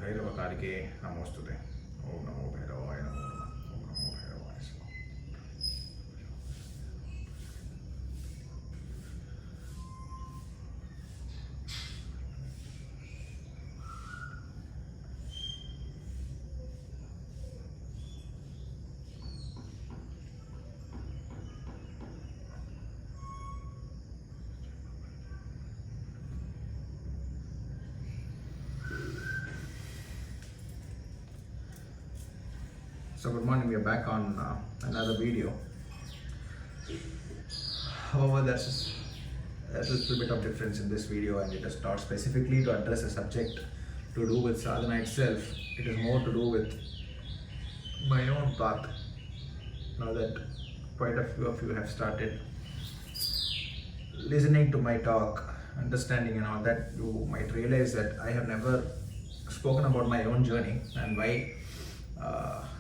Bhairava Kalike Namostute. Om Namo Bhairavaya Namo Namah. Om Namo Bhairavaya Namo. So good morning, we are back on another video. However, there's a little bit of difference in this video, and it is not specifically to address a subject to do with sadhana itself. It is more to do with my own path. Now that quite a few of you have started listening to my talk, understanding and all that, you might realize that I have never spoken about my own journey and why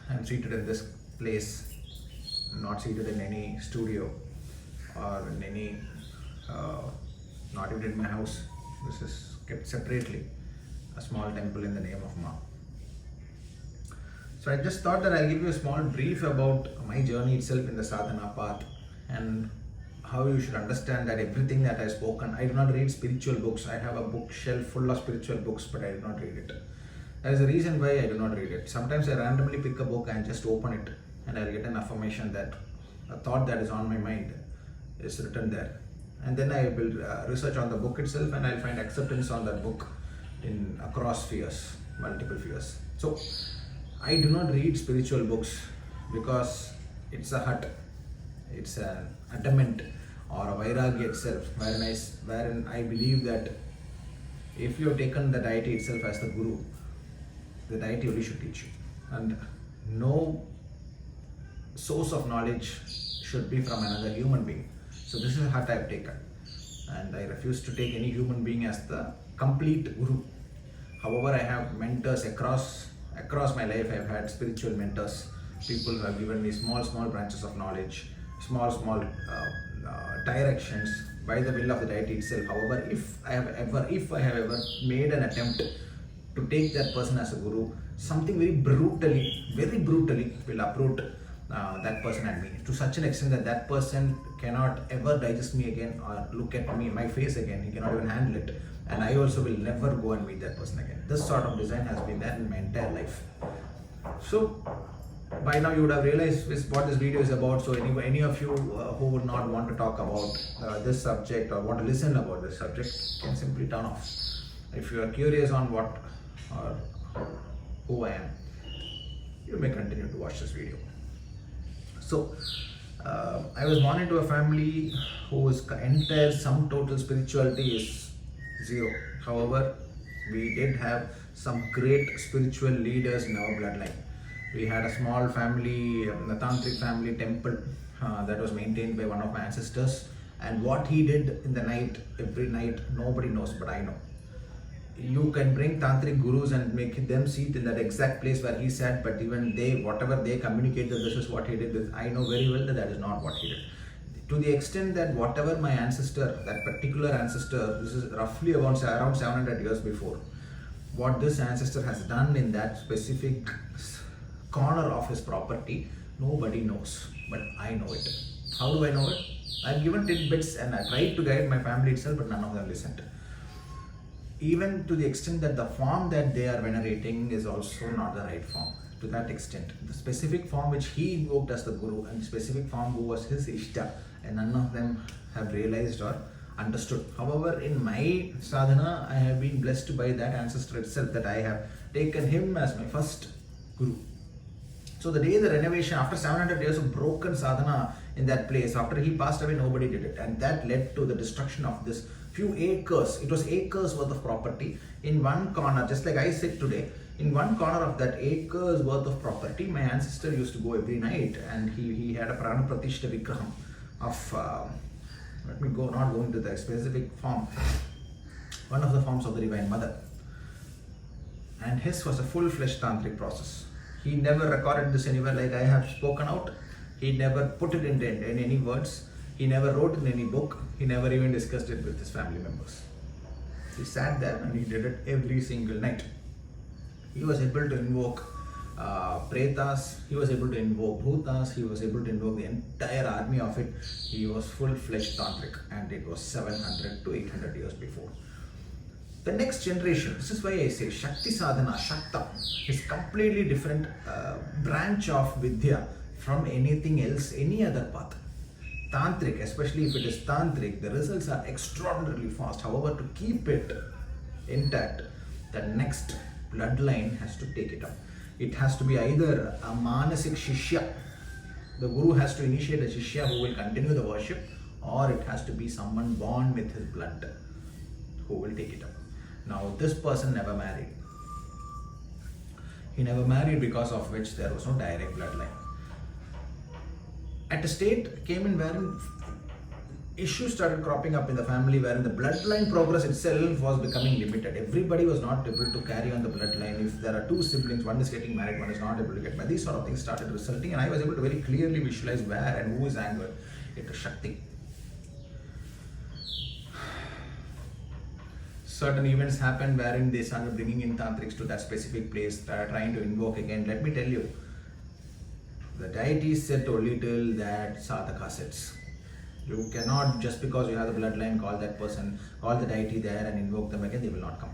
I'm seated in this place, not seated in any studio or in any, not even in my house. This is kept separately, a small temple in the name of Ma. So I just thought that I'll give you a small brief about my journey itself in the sadhana path and how you should understand that everything that I've spoken. I do not read spiritual books. I have a bookshelf full of spiritual books, but I do not read it. There is a reason why I do not read it. Sometimes I randomly pick a book and just open it and I'll get an affirmation that a thought that is on my mind is written there. And then I will research on the book itself and I'll find acceptance on that book in across spheres, multiple spheres. So I do not read spiritual books because it's a hut, it's an adamant or a vairagya itself, wherein I believe that if you have taken the deity itself as the guru, the deity only should teach you, and no source of knowledge should be from another human being. So this is a hut I have taken, and I refuse to take any human being as the complete guru. However, I have mentors across my life. I have had spiritual mentors, people who have given me small branches of knowledge, small directions by the will of the deity itself. However, if I have ever made an attempt to take that person as a guru, something very brutally will uproot that person and me, to such an extent that that person cannot ever digest me again or look at me, my face again. He cannot even handle it, and I also will never go and meet that person again. This sort of design has been there in my entire life. So by now you would have realized what this video is about. So any of you who would not want to talk about this subject or want to listen about this subject can simply turn off. If you are curious on what or who I am, you may continue to watch this video. So I was born into a family whose entire sum total spirituality is zero. However, we did have some great spiritual leaders in our bloodline. We had a small family, a tantric family temple that was maintained by one of my ancestors, and what he did in the night, every night, nobody knows, but I know. You can bring tantric gurus and make them sit in that exact place where he sat, but even they, whatever they communicate that this is what he did, I know very well that that is not what he did. To the extent that whatever my ancestor, that particular ancestor, this is roughly around 700 years before, what this ancestor has done in that specific corner of his property, nobody knows, but I know it. How do I know it? I've given tidbits and I tried to guide my family itself, but none of them listened. Even to the extent that the form that they are venerating is also not the right form. To that extent, the specific form which he invoked as the guru and the specific form who was his ishta, and none of them have realized or understood. However, in my sadhana, I have been blessed by that ancestor itself, that I have taken him as my first guru. So the day the renovation, after 700 years of broken sadhana in that place, after he passed away, nobody did it, and that led to the destruction of this few acres. It was acres worth of property in one corner, just like I sit today. In one corner of that acres worth of property, my ancestor used to go every night, and he had a prana pratishta vigraham of not go into the specific form, one of the forms of the Divine Mother, and his was a full-fledged tantric process. He never recorded this anywhere like I have spoken out. He never put it in any words. He never wrote in any book. He never even discussed it with his family members. He sat there and he did it every single night. He was able to invoke pretas, he was able to invoke bhutas, he was able to invoke the entire army of it. He was full-fledged tantric, and it was 700 to 800 years before. The next generation, this is why I say Shakti Sadhana, Shakta, is completely different branch of Vidya from anything else, any other path. Tantric, especially if it is Tantric, the results are extraordinarily fast. However, to keep it intact, the next bloodline has to take it up. It has to be either a Manasik Shishya, the Guru has to initiate a Shishya who will continue the worship, or it has to be someone born with his blood who will take it up. Now, this person never married. He never married, because of which there was no direct bloodline. At a state came in wherein issues started cropping up in the family, wherein the bloodline progress itself was becoming limited. Everybody was not able to carry on the bloodline. If there are two siblings, one is getting married, one is not able to get married, these sort of things started resulting, and I was able to very clearly visualize where and who is angered. It is Shakti. Certain events happened wherein they started bringing in tantrics to that specific place, trying to invoke again. Let me tell you, the deity said only till that sadhaka sits. You cannot, just because you have the bloodline, call that person, call the deity there and invoke them again, they will not come.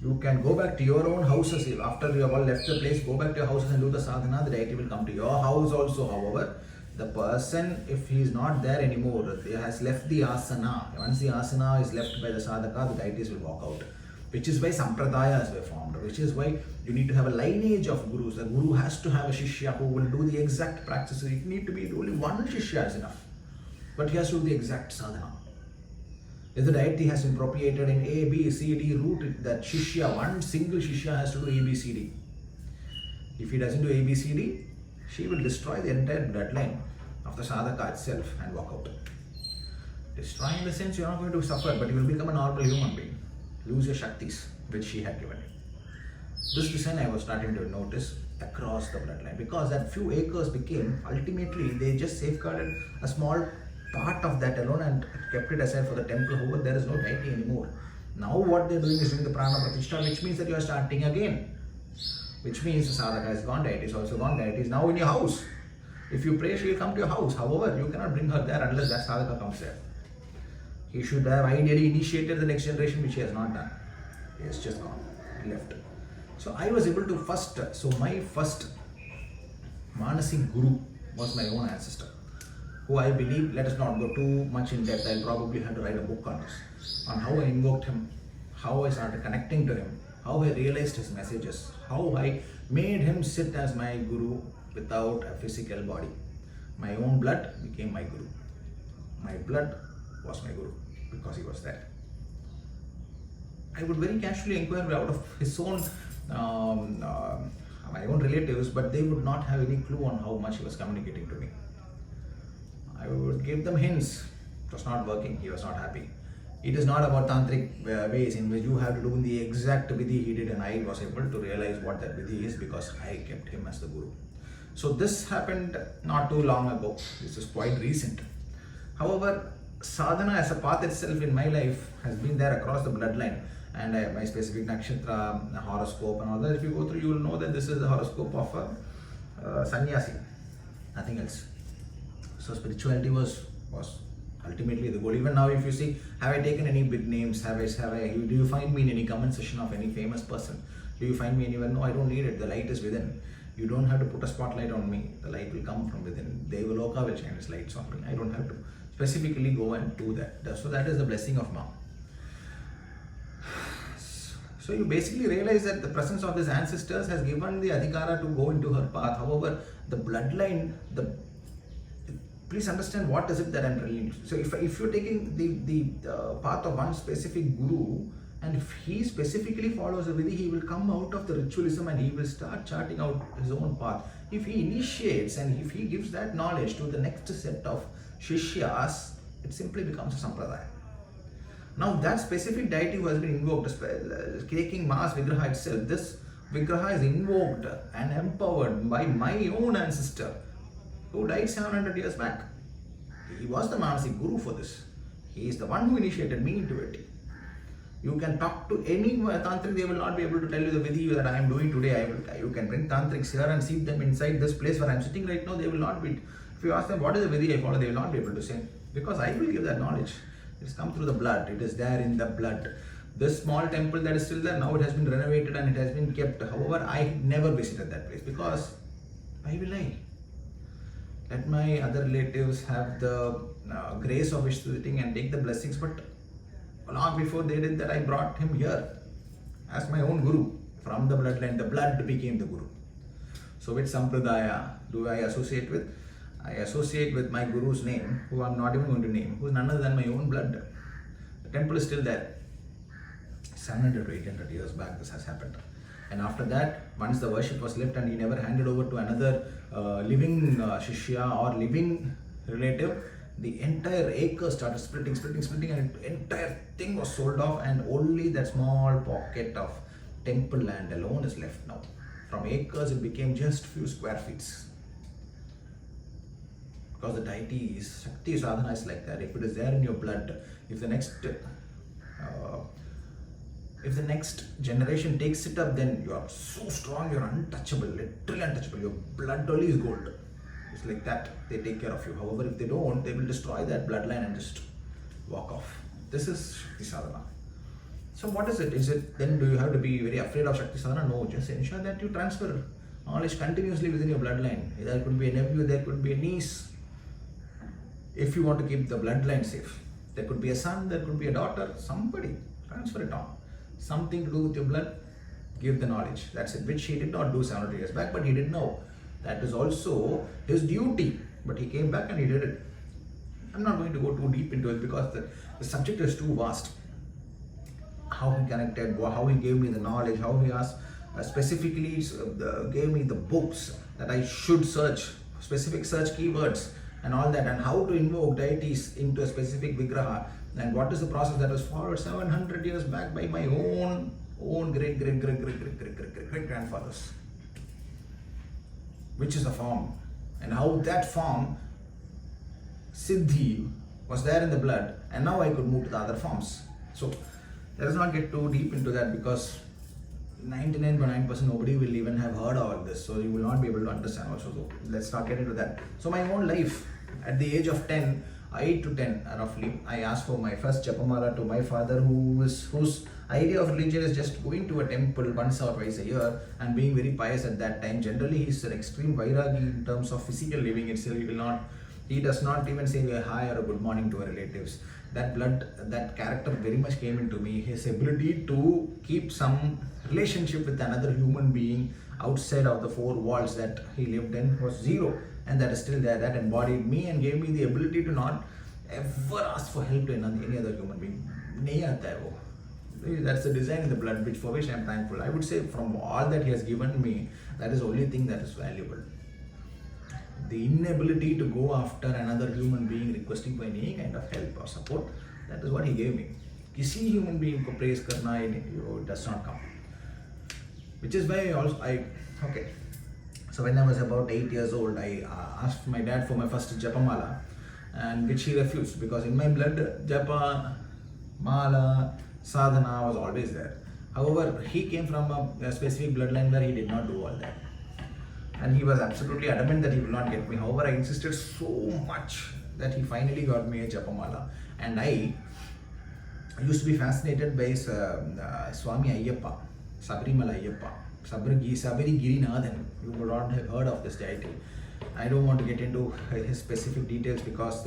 You can go back to your own houses. After you have all left the place, go back to your houses and do the sadhana, the deity will come to your house also. However, the person, if he is not there anymore, he has left the asana. Once the asana is left by the sadhaka, the deities will walk out. Which is why sampradayas were formed. Which is why you need to have a lineage of gurus. The guru has to have a shishya who will do the exact practices. It need to be only one shishya is enough. But he has to do the exact sadhana. If the deity has been propitiated in A, B, C, D route, that shishya, one single shishya has to do A, B, C, D. If he doesn't do A, B, C, D, she will destroy the entire bloodline of the sadhaka itself and walk out. Destroy in the sense you are not going to suffer, but you will become a normal human being. Lose your Shaktis, which she had given you. This design I was starting to notice across the bloodline, because that few acres became, ultimately, they just safeguarded a small part of that alone and kept it aside for the temple. However, there is no deity anymore. Now what they are doing is doing the prana pratishtha, which means that you are starting again. Which means the sadhaka is gone, deity is also gone, deity is now in your house. If you pray, she will come to your house. However, you cannot bring her there unless that sadhaka comes there. He should have ideally initiated the next generation, which he has not done. He has just gone, he left. So I was able to my first Manasik Guru was my own ancestor, who I believe, let us not go too much in depth, I'll probably have to write a book on this, on how I invoked him, how I started connecting to him, how I realized his messages, how I made him sit as my guru without a physical body. My own blood became my guru. My blood was my guru because he was there. I would very casually inquire out of his own, my own relatives, but they would not have any clue on how much he was communicating to me. I would give them hints. It was not working. He was not happy. It is not about tantric ways in which you have to do the exact vidhi he did, and I was able to realize what that vidhi is because I kept him as the guru. So this happened not too long ago. This is quite recent. However, sadhana as a path itself in my life has been there across the bloodline, and my specific nakshatra, horoscope and all that. If you go through, you will know that this is the horoscope of a sannyasi, nothing else. So spirituality was ultimately the goal. Even now, if you see, have I taken any big names? Do you find me in any comment section of any famous person? Do you find me anywhere? No, I don't need it. The light is within. You don't have to put a spotlight on me. The light will come from within. Devaloka will shine its lights on me. I don't have to specifically go and do that. So that is the blessing of mom. So you basically realize that the presence of these ancestors has given the adhikara to go into her path. However, the bloodline, please understand what is it that I'm telling you. So if you're taking the path of one specific guru, and if he specifically follows the vidhi, he will come out of the ritualism and he will start charting out his own path. If he initiates and if he gives that knowledge to the next set of shishyas, it simply becomes a sampradaya. Now that specific deity who has been invoked, taking Ma's Vigraha itself, this Vigraha is invoked and empowered by my own ancestor who died 700 years back. He was the Manasik Guru for this. He is the one who initiated me into it. You can talk to any tantric, they will not be able to tell you the vidhi that I am doing today. You can bring tantrics here and see them inside this place where I am sitting right now. They will not be. If you ask them what is the vidhi I follow, they will not be able to say, because I will give that knowledge. It's come through the blood. It is there in the blood. This small temple that is still there, now it has been renovated and it has been kept. However, I never visited that place because why will I? Let my other relatives have the grace of visiting and take the blessings. But long before they did that, I brought him here as my own guru. From the bloodline, the blood became the guru. So which sampradaya do I associate with? I associate with my guru's name, who I'm not even going to name, who is none other than my own blood. The temple is still there. 700 to 800 years back this has happened. And after that, once the worship was left and he never handed over to another living shishya or living relative, the entire acre started splitting, and the entire thing was sold off, and only that small pocket of temple land alone is left now. From acres, it became just few square feet. Because the deity is, Shakti Sadhana is like that. If it is there in your blood, if the next generation takes it up, then you are so strong, you are untouchable, literally untouchable. Your blood only is gold. It's like that. They take care of you. However, if they don't, they will destroy that bloodline and just walk off. This is Shakti Sadhana. So what is it? Is it then, do you have to be very afraid of Shakti Sadhana? No, just ensure that you transfer knowledge continuously within your bloodline. There could be a nephew, there could be a niece. If you want to keep the bloodline safe, there could be a son, there could be a daughter, somebody, transfer it on. Something to do with your blood, give the knowledge. That's it, which he did not do 700 years back, but he did know. That is also his duty, but he came back and he did it. I'm not going to go too deep into it because the subject is too vast. How he connected, how he gave me the knowledge, how he asked specifically gave me the books that I should search, specific search keywords and all that, and how to invoke deities into a specific vigraha, and what is the process that was followed 700 years back by my own great grandfathers. Which is the form, and how that form Siddhi was there in the blood, and now I could move to the other forms. So let us not get too deep into that, because 99.9% nobody will even have heard all this, so you will not be able to understand also. So let's not get into that. So my own life, at the age of 10, 8 to 10 roughly, I asked for my first Japamala to my father, whose idea of religion is just going to a temple once or twice a year and being very pious at that time. Generally, he's an extreme vairagi in terms of physical living itself. He does not even say a hi or a good morning to our relatives. That character very much came into me. His ability to keep some relationship with another human being outside of the four walls that he lived in was zero, and that is still there. That embodied me and gave me the ability to not ever ask for help to any other human being. Nahi aata hai wo. That's the design in the blood, for which I am thankful. I would say from all that he has given me, that is the only thing that is valuable. The inability to go after another human being requesting for any kind of help or support, that is what he gave me. Kisi human being ko praise karna, it does not come. Which is why okay. So when I was about 8 years old, I asked my dad for my first Japamala, and which he refused, because in my blood, Japa, Mala, Sadhana was always there. However, he came from a specific bloodline where he did not do all that. And he was absolutely adamant that he will not get me. However, I insisted so much that he finally got me a Japamala. And I used to be fascinated by Swami Ayyappa, Sabarimala Ayyappa, Sabari Girinathan. You would not have heard of this deity. I don't want to get into his specific details, because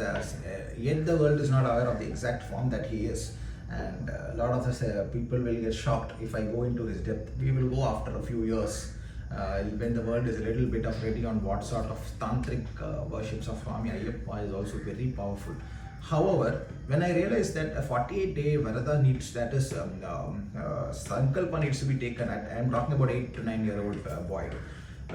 yet the world is not aware of the exact form that he is. And a lot of us people will get shocked if I go into his depth. We will go after a few years when the world is a little bit ready on what sort of tantric worships of Swami Ayyappa is also very powerful. However, when I realized that a 48-day Varada needs, that is Sankalpa needs to be taken, I am talking about 8 to 9 year old boy.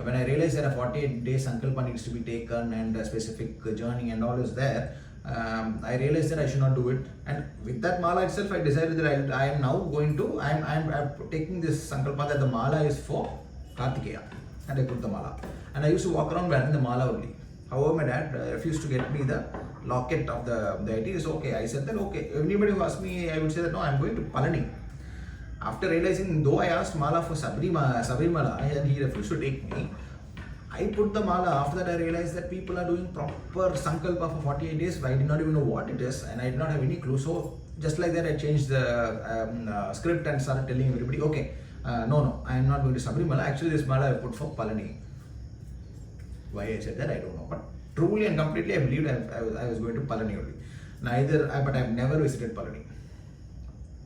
When I realized that a 48-day Sankalpa needs to be taken and a specific journey and all is there, I realized that I should not do it, and with that mala itself I decided that I am now going to, I am taking this sankalpa that the mala is for Kartikeya, and I put the mala, and I used to walk around wearing the mala only. However, my dad refused to get me the locket of the deity. It's okay. I said that okay. Anybody who asked me, I would say that no, I am going to Palani. After realizing, though I asked Mala for Sabrimala and he refused to take me, I put the Mala. After that I realized that people are doing proper Sankalpa for 48 days. I did not even know what it is and I did not have any clue. So just like that I changed the script and started telling everybody, okay, no, I am not going to Sabrimala. Actually this Mala I put for Palani. Why I said that I don't know. But truly and completely I believed I was going to Palani only. But I have never visited Palani.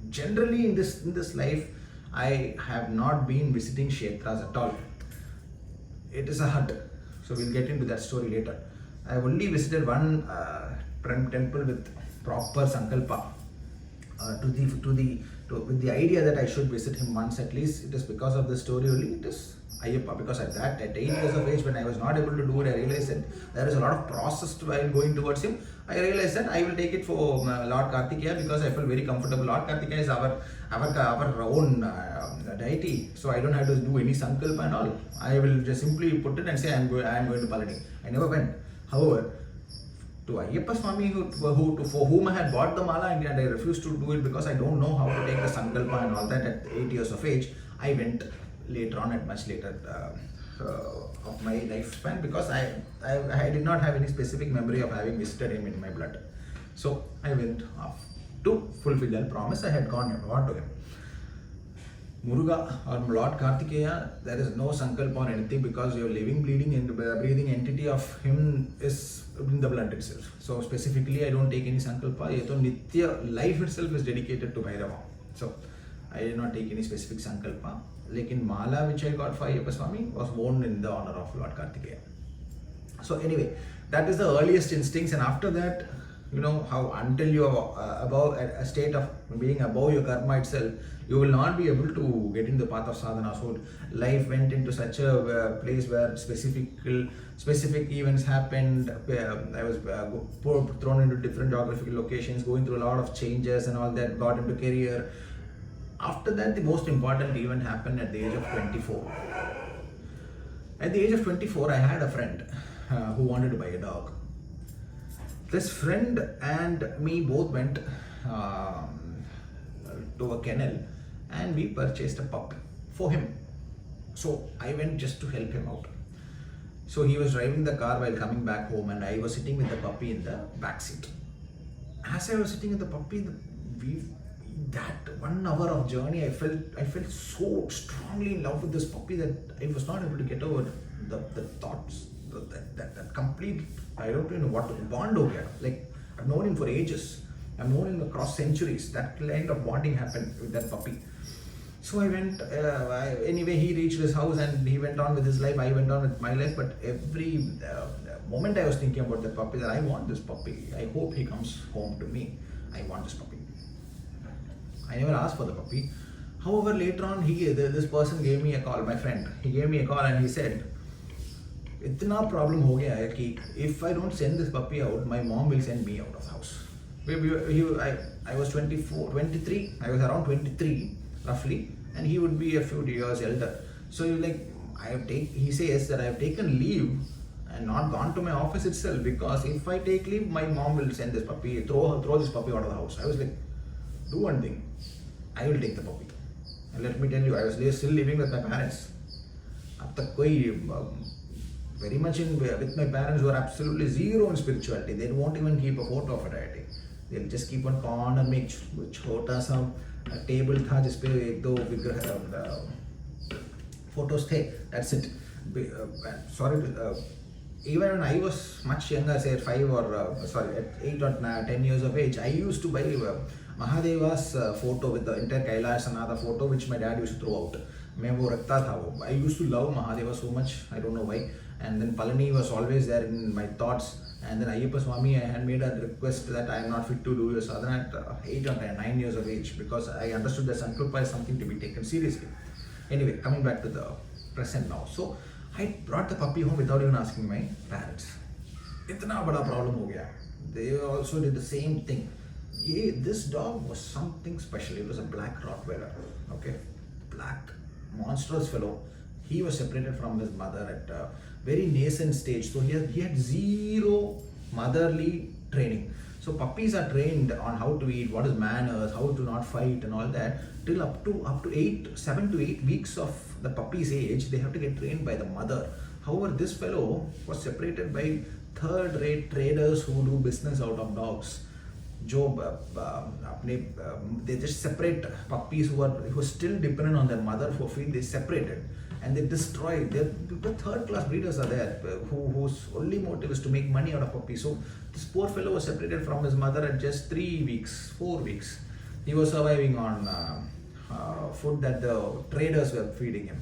Generally in this life, I have not been visiting Kshetras at all. It is a hut, so we'll get into that story later. I have only visited one temple with proper Sankalpa with the idea that I should visit him once at least. It is because of the story only. It is Ayyappa, because at 8 years of age when I was not able to do it, I realized that there is a lot of process while going towards him. I realized that I will take it for Lord Kartikeya because I felt very comfortable. Lord Kartikeya is our own deity, so I don't have to do any sankalpa and all. I will just simply put it and say I am going to Palani. I never went. However, to Ayyappa Swami for whom I had bought the mala and I refused to do it because I don't know how to take the sankalpa and all that at 8 years of age, I went later on, at much later of my lifespan, because I did not have any specific memory of having visited him in my blood. So I went off to fulfill that promise. I had gone to him. Muruga or Lord Kartikeya, there is no sankalpa or anything because your living, bleeding and breathing entity of him is in the blood itself. So specifically I don't take any sankalpa. Yeto Nitya life itself is dedicated to Bhairava. So I did not take any specific sankalpa. Lekin mala which I got for Ayyappa Swami was worn in the honor of Lord Kartikeya. So anyway, that is the earliest instincts, and after that, you know how until you are above a state of being above your karma itself, you will not be able to get in the path of sadhana. So life went into such a place where specific events happened. I was thrown into different geographical locations, going through a lot of changes and all that, got into career. After that, the most important event happened at the age of 24. At the age of 24, I had a friend who wanted to buy a dog. This friend and me both went to a kennel and we purchased a pup for him. So I went just to help him out. So he was driving the car while coming back home and I was sitting with the puppy in the back seat. As I was sitting with the puppy, that 1 hour of journey, I felt so strongly in love with this puppy that I was not able to get over the thoughts, that complete, I don't know what bond over here. Like, I've known him for ages. I've known him across centuries. That kind of bonding happened with that puppy. So I went, anyway, he reached his house and he went on with his life. I went on with my life. But every moment I was thinking about the puppy, that I want this puppy. I hope he comes home to me. I want this puppy. I never asked for the puppy. However, later on, this person gave me a call, my friend. He gave me a call and he said, "Itna problem ho gaya hai ki if I don't send this puppy out, my mom will send me out of the house." I was 23. I was around 23 roughly, and he would be a few years elder. So he says that I have taken leave and not gone to my office itself because if I take leave, my mom will send this puppy, throw this puppy out of the house. I was like, do one thing, I will take the puppy. And let me tell you, I was still living with my parents. Very much with my parents who are absolutely zero in spirituality. They won't even keep a photo of a deity. They'll just keep one corner, make chota sa table tha jis pe ek do photos the. That's it. Even when I was much younger, say at 8 or 10 years of age, I used to buy Mahadeva's photo with the entire Kailash and other photo which my dad used to throw out. I used to love Mahadeva so much, I don't know why. And then Palani was always there in my thoughts. And then Ayyappa Swami, I had made a request that I am not fit to do your sadhana at 8 or 9 years of age because I understood that Sankalpa is something to be taken seriously. Anyway, coming back to the present now. So I brought the puppy home without even asking my parents. Itna bada problem ho gaya. They also did the same thing. This dog was something special. It was a black Rottweiler. Okay, black, monstrous fellow. He was separated from his mother at a very nascent stage. So he had zero motherly training. So puppies are trained on how to eat, what is manners, how to not fight and all that, till up to 7 to 8 weeks of the puppy's age. They have to get trained by the mother. However, this fellow was separated by third-rate traders who do business out of dogs. They just separate puppies who are still dependent on their mother for feed. They separated and they destroy. The third-class breeders are there whose only motive is to make money out of puppies. So this poor fellow was separated from his mother at just 3 weeks, 4 weeks. He was surviving on food that the traders were feeding him.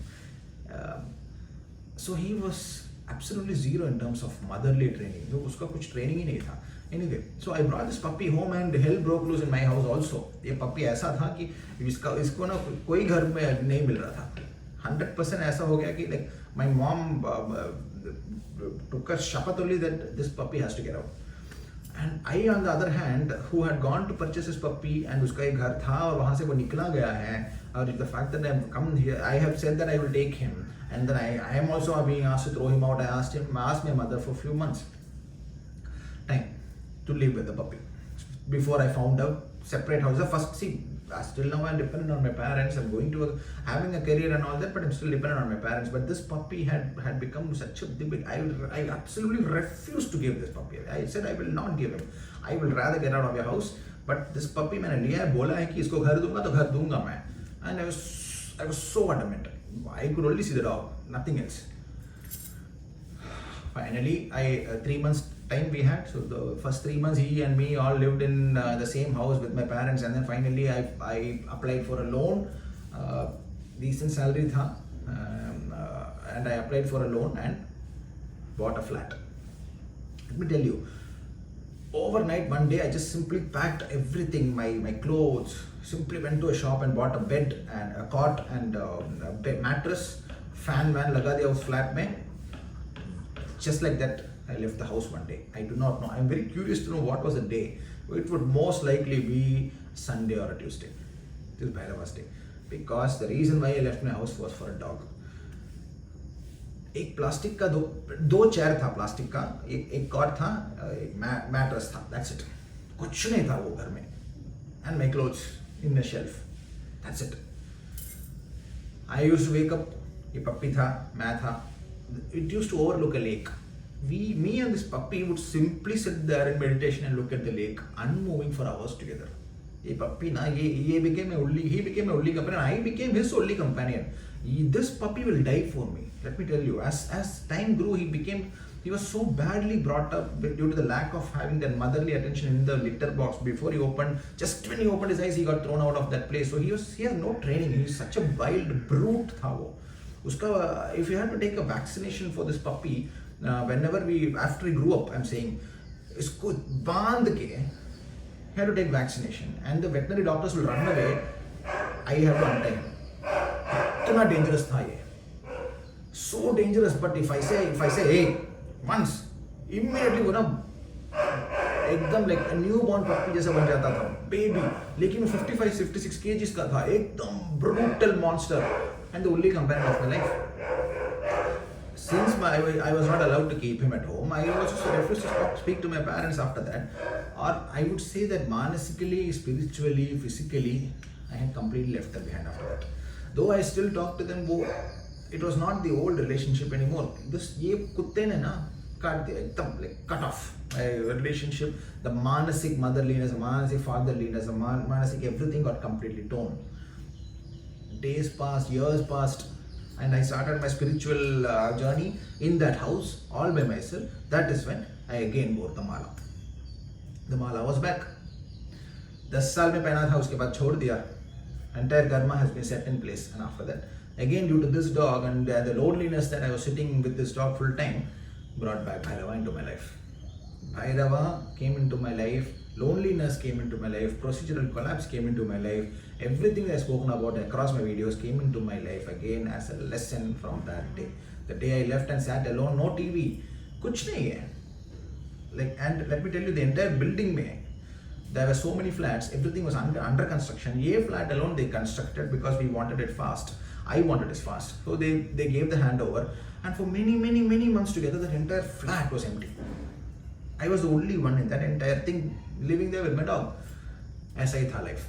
So he was absolutely zero in terms of motherly training. So उसका कुछ training ही नहीं था. Anyway, so I brought this puppy home and hell broke loose in my house also. ये puppy ऐसा था कि इसको ना कोई घर में नहीं मिल रहा था. 100% ऐसा हो गया कि like my mom took a shapat only that this puppy has to get out. And I on the other hand, who had gone to purchase this puppy and उसका एक घर था और वहाँ से वो निकला गया है, और the fact that I have come here, I have said that I will take him, and then I am also being asked to throw him out. I asked my mother for a few months time to live with the puppy before I found out separate house. First, see, still now I'm dependent on my parents. I'm going to having a career and all that, but I'm still dependent on my parents. But this puppy had become such a big. I absolutely refused to give this puppy. I said I will not give him. I will rather get out of your house. But this puppy मैंने लिया है, बोला है कि इसको घर दूंगा तो घर दूंगा मैं. And I was so adamant. I could only see the dog, nothing else. Finally, 3 months time we had. So the first 3 months, he and me all lived in the same house with my parents. And then finally, I applied for a loan. Decent salary tha, and I applied for a loan and bought a flat. Let me tell you, overnight one day I just simply packed everything, my clothes, simply went to a shop and bought a bed and a cot and a mattress, fan laga diya us flat mein. Just like that, I left the house one day. I do not know. I'm very curious to know what was the day. It would most likely be Sunday or a Tuesday. This is Bhairava's day. Because the reason why I left my house was for a dog. एक plastic का दो chair था plastic का, एक cot था, एक mattress था. That's it. कुछ नहीं था वो घर में. And my clothes in the shelf. That's it. I used to wake up. ये पप्पी था, मैं था. It used to overlook a lake. Me and this puppy would simply sit there in meditation and look at the lake, unmoving for hours together. ये puppy ना, he became my only companion. I became his only companion. This puppy will die for me. Let me tell you, as time grew, he was so badly brought up due to the lack of having that motherly attention in the litter box before he opened. Just when he opened his eyes, he got thrown out of that place. So he has no training. He is such a wild brute था वो. उसका, if you had to take a vaccination for this puppy, after he grew up, I'm saying, इसको बांध के, he had to take vaccination, and the veterinary doctors will run away. I have to untie him. इतना dangerous था ये. So dangerous, but if I say hey, once, immediately वो ना एकदम like a newborn puppy जैसा बन जाता था, baby. लेकिन 55-56 kgs का था, एकदम brutal monster, and the only companion of my life. Since I was not allowed to keep him at home, I also refused to speak to my parents after that. Or I would say that manasikally, spiritually, physically, I had completely left them behind after that. Though I still talk to them, it was not the old relationship anymore. ये कुत्ते ने ना काट दिया एकदम, like cut off my relationship. The manasic motherliness, the manasic fatherliness, the manasic everything got completely torn. Days passed, years passed, and I started my spiritual journey in that house all by myself. That is when I again wore the mala. The mala was back. 10 साल में पहना था, उसके बाद छोड़ दिया. Entire karma has been set in place, and after that, again due to this dog and the loneliness that I was sitting with this dog full time, brought back Bhairava into my life. Bhairava came into my life. Loneliness came into my life. Procedural collapse came into my life. Everything that I've spoken about across my videos came into my life again as a lesson from that day. The day I left and sat alone, no TV, kuch nahi hai. Like, and let me tell you, the entire building mein, there were so many flats, everything was under construction. Ye flat alone they constructed because we wanted it fast. I wanted it fast. So they gave the handover, and for many months together, that entire flat was empty. I was the only one in that entire thing living there with my dog. ऐसा ही था life.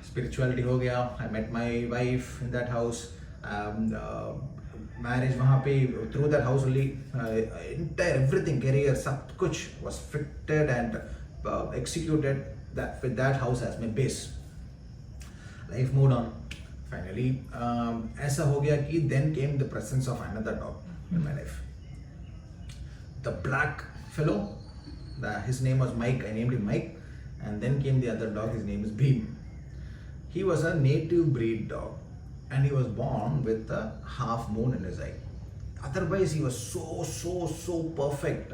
Spirituality हो गया. I met my wife in that house. Marriage वहाँ पे through that house only. Entire everything, career, सब कुछ was fitted and executed that with that house as my base. Life moved on. Finally, ऐसा हो गया कि then came the presence of another dog in my life. The black fellow, his name was Mike. I named him Mike. And then came the other dog. His name is Bheem. He was a native breed dog, and he was born with a half moon in his eye. Otherwise, he was so perfect.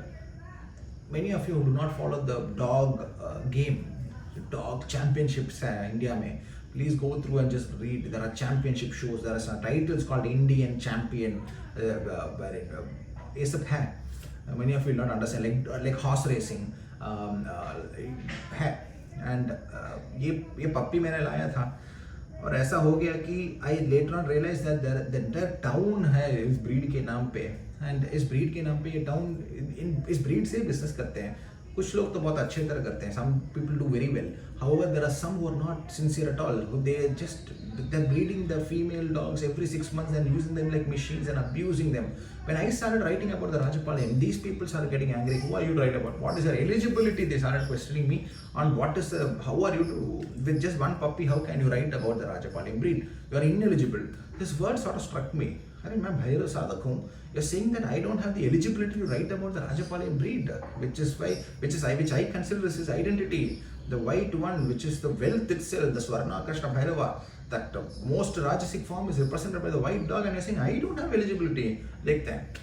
Many of you who do not follow the dog game, the dog championships India mein, please go through and just read. There are championship shows. There are some titles called Indian Champion. ये सब है. Many of you don't understand, like horse racing है. And ये पप्पी मैंने लाया था, और ऐसा हो गया कि I later on realized that the entire town है इस breed के नाम पे, and इस breed के नाम पे ये town इस breed से business करते हैं. कुछ लोग तो बहुत अच्छे तरह करते हैं. Some people do very well. However, there are some who are not sincere at all. They're breeding the female dogs every 6 months and using them like machines and abusing them. When I started writing about the Rajapalayam, these people started getting angry. Who are you to write about? What is your eligibility? They started questioning me on how are you with just one puppy, how can you write about the Rajapalayam breed? You are ineligible. This word sort of struck me. I mean, मैं Bhairava साधक हूँ. You're saying that I don't have the eligibility to write about the Rajapalayam breed, which I consider as his identity. The white one, which is the wealth itself, the Swarna Krishna Bhairava, that most Rajasic form is represented by the white dog, and you're saying I don't have eligibility like that.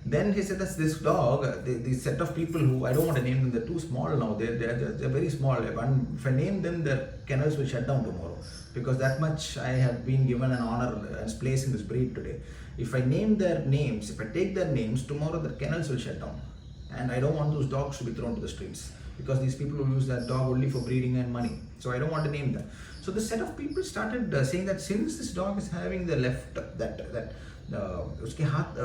Then he said that this dog, the set of people who, I don't want to name them, they're too small now, they're very small. If I name them, their kennels will shut down tomorrow, because that much I have been given an honor and place in this breed today. If I name their names, if I take their names, tomorrow their kennels will shut down. And I don't want those dogs to be thrown to the streets, because these people will use that dog only for breeding and money. So I don't want to name them. So the set of people started saying that since this dog is having the left, उसके हाथ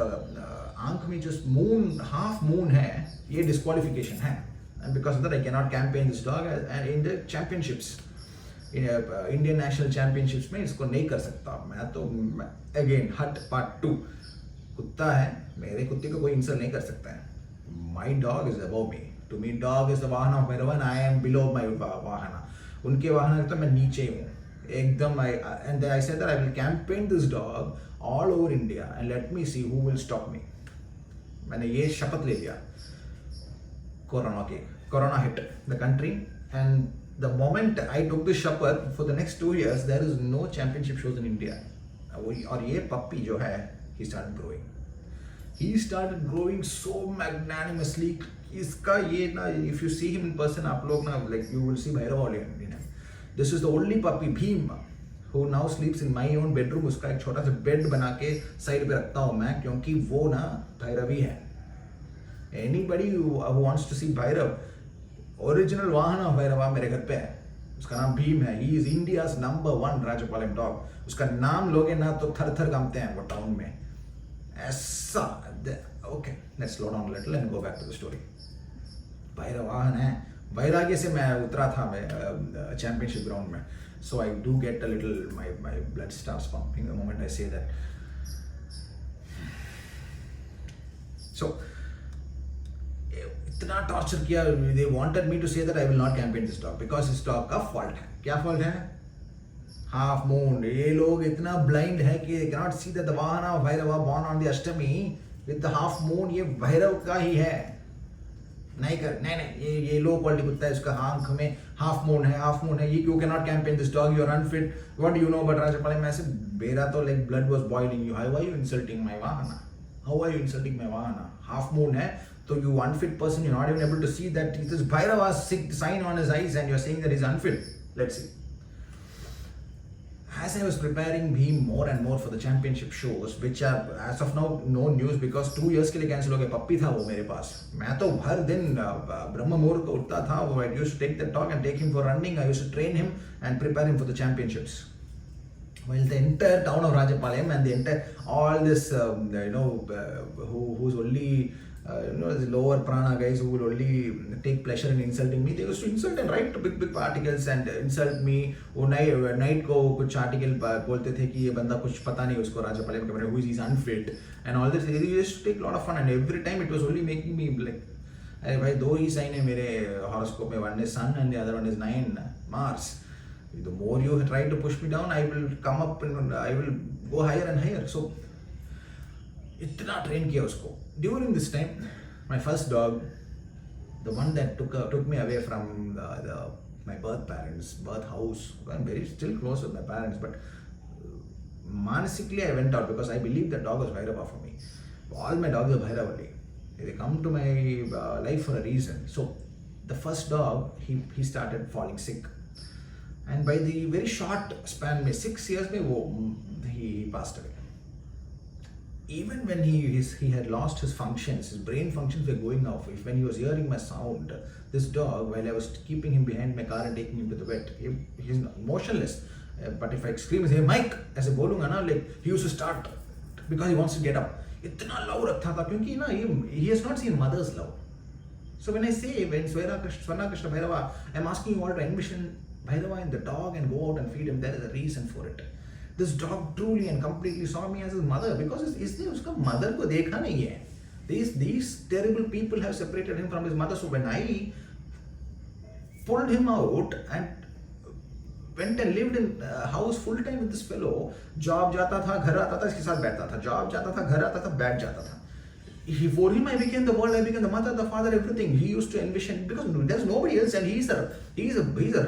आंख में just moon, half moon है, ये disqualification है. And because of that I cannot campaign this dog and in the championships. Indian national championships में इसको नहीं कर सकता मैं तो. Again, hut part 2. कुत्ता है, मेरे कुत्ते को कोई इंसल्ट नहीं कर सकता है. My dog is above me. To me, dog is the Vahana of Bhairava, and I am below my Vahana. उनके वाहन तो मैं नीचे हूँ एकदम. And then I said that I will campaign this dog all over India and let me see who will stop me. मैंने ये शपथ ले लिया. Corona hit the country, and the moment I took this shapath, for the next 2 years there is no championship shows in India. और ये puppy जो है, he started growing. He started growing so magnanimously. इसका ये ना, if you see him in person, आप लोग ना, like you will see Bhairava in him. This is the only puppy, Bheem, who now sleeps in my own bedroom. उसका एक छोटा सा बेड बना के साइड पे रखता हूँ मैं, क्योंकि वो ना भैरवी है. Anybody who wants to see Bhairav, original Vahana of Bhairava मेरे घर पे है. उसका नाम भीम है. He is India's #1 Rajapalayam dog. उसका नाम लोगे ना तो थर कांपते हैं वो टाउन में. ऐसा. Okay, let's slow down a little and go back to the story. Bhairava वाहन है. वैराग्य से मैं उतरा था मैं चैंपियनशिप ग्राउंड में. So I do get a little, my blood starts pumping the moment I say that. So इतना टॉर्चर किया. They wanted me to say that I will not campaign this dog because इस dog का fault है. क्या fault है? Half moon. ये लोग इतना blind है कि they cannot see that the Vahana of Bhairava born on the Ashtami with the half moon, ये भैरव का ही है. नहीं ये लो क्वालिटी कुत्ता है. इसका आंख में हाफ मून है. You cannot campaign this dog, you are unfit. What do you know about Rajapalayam? मैं से मेरा तो like blood was boiling. You, how are you insulting my Vahana? How are you insulting my Vahana? Half moon है, so you unfit person, you're not even able to see that this Bhairava's sign on his eyes and you're saying that he's unfit. Let's see. As I was preparing Bheem more and more for the championship shows, which are as of now no news because 2 years के लिए cancel हो गया. पप्पी था वो मेरे पास. मैं तो हर दिन ब्रह्म मुहूर्त को उठता था. I used to take the dog and take him for running. I used to train him and prepare him for the championships. Well, the entire town of Rajapalayam and the entire all this who's only the lower prana guys who will only take pleasure in insulting me, they used to insult and write big articles and insult me. वो night को कुछ article बोलते थे कि ये बंदा कुछ पता नहीं उसको राजापालयम के बारे में, who is unfit and all this. They used to take a lot of fun, and every time it was only making me like, अरे भाई दो ही sign है मेरे horoscope में, one is sun and the other one is 9 Mars. The more you try to push me down, I will come up and I will go higher and higher. So इतना train किया उसको. During this time, my first dog, the one that took me away from my birth parents, birth house, I'm very still close with my parents, but manisically I went out because I believe that dog was Bhairava for me. All my dogs are Bhairava. They come to my life for a reason. So the first dog, he started falling sick, and by the very short span, 6 years, he passed away. Even when he had lost his functions, his brain functions were going off. When he was hearing my sound, this dog, while I was keeping him behind my car and taking him to the vet, he's motionless. But if I scream, say Mike, as a bolunga na, like he used to start because he wants to get up. इतना love रखता था क्योंकि ना he has not seen mother's love. So when I say when Swarna Krishna Bhairava, I'm asking you all to envision Bhairava in the dog and go out and feed him. There is a reason for it. This dog truly and completely saw me as his mother because इसने उसका mother को देखा नहीं है. These terrible people have separated him from his mother. So when I pulled him out and went and lived in a house full time with this fellow, job जाता था, घर आता था, इसके साथ बैठता था, job जाता था, घर आता था, बैठ जाता था. For him, I became the world, I became the mother, the father, everything. He used to envision, because there's nobody else, and he's a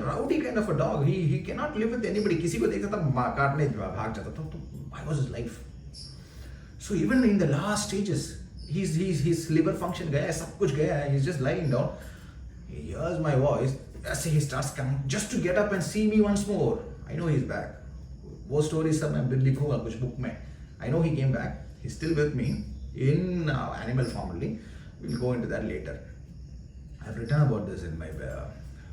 rowdy kind of a dog. He cannot live with anybody. किसी को देखता था काटने भाग जाता था. तो I was his life. So even in the last stages, his liver function गया है, सब कुछ गया है. He's just lying down. He hears my voice. As he starts coming, just to get up and see me once more. I know he's back. वो stories सब मैं लिखूँगा कुछ book में. I know he came back. He's still with me in animal form only. We'll go into that later. I've written about this in my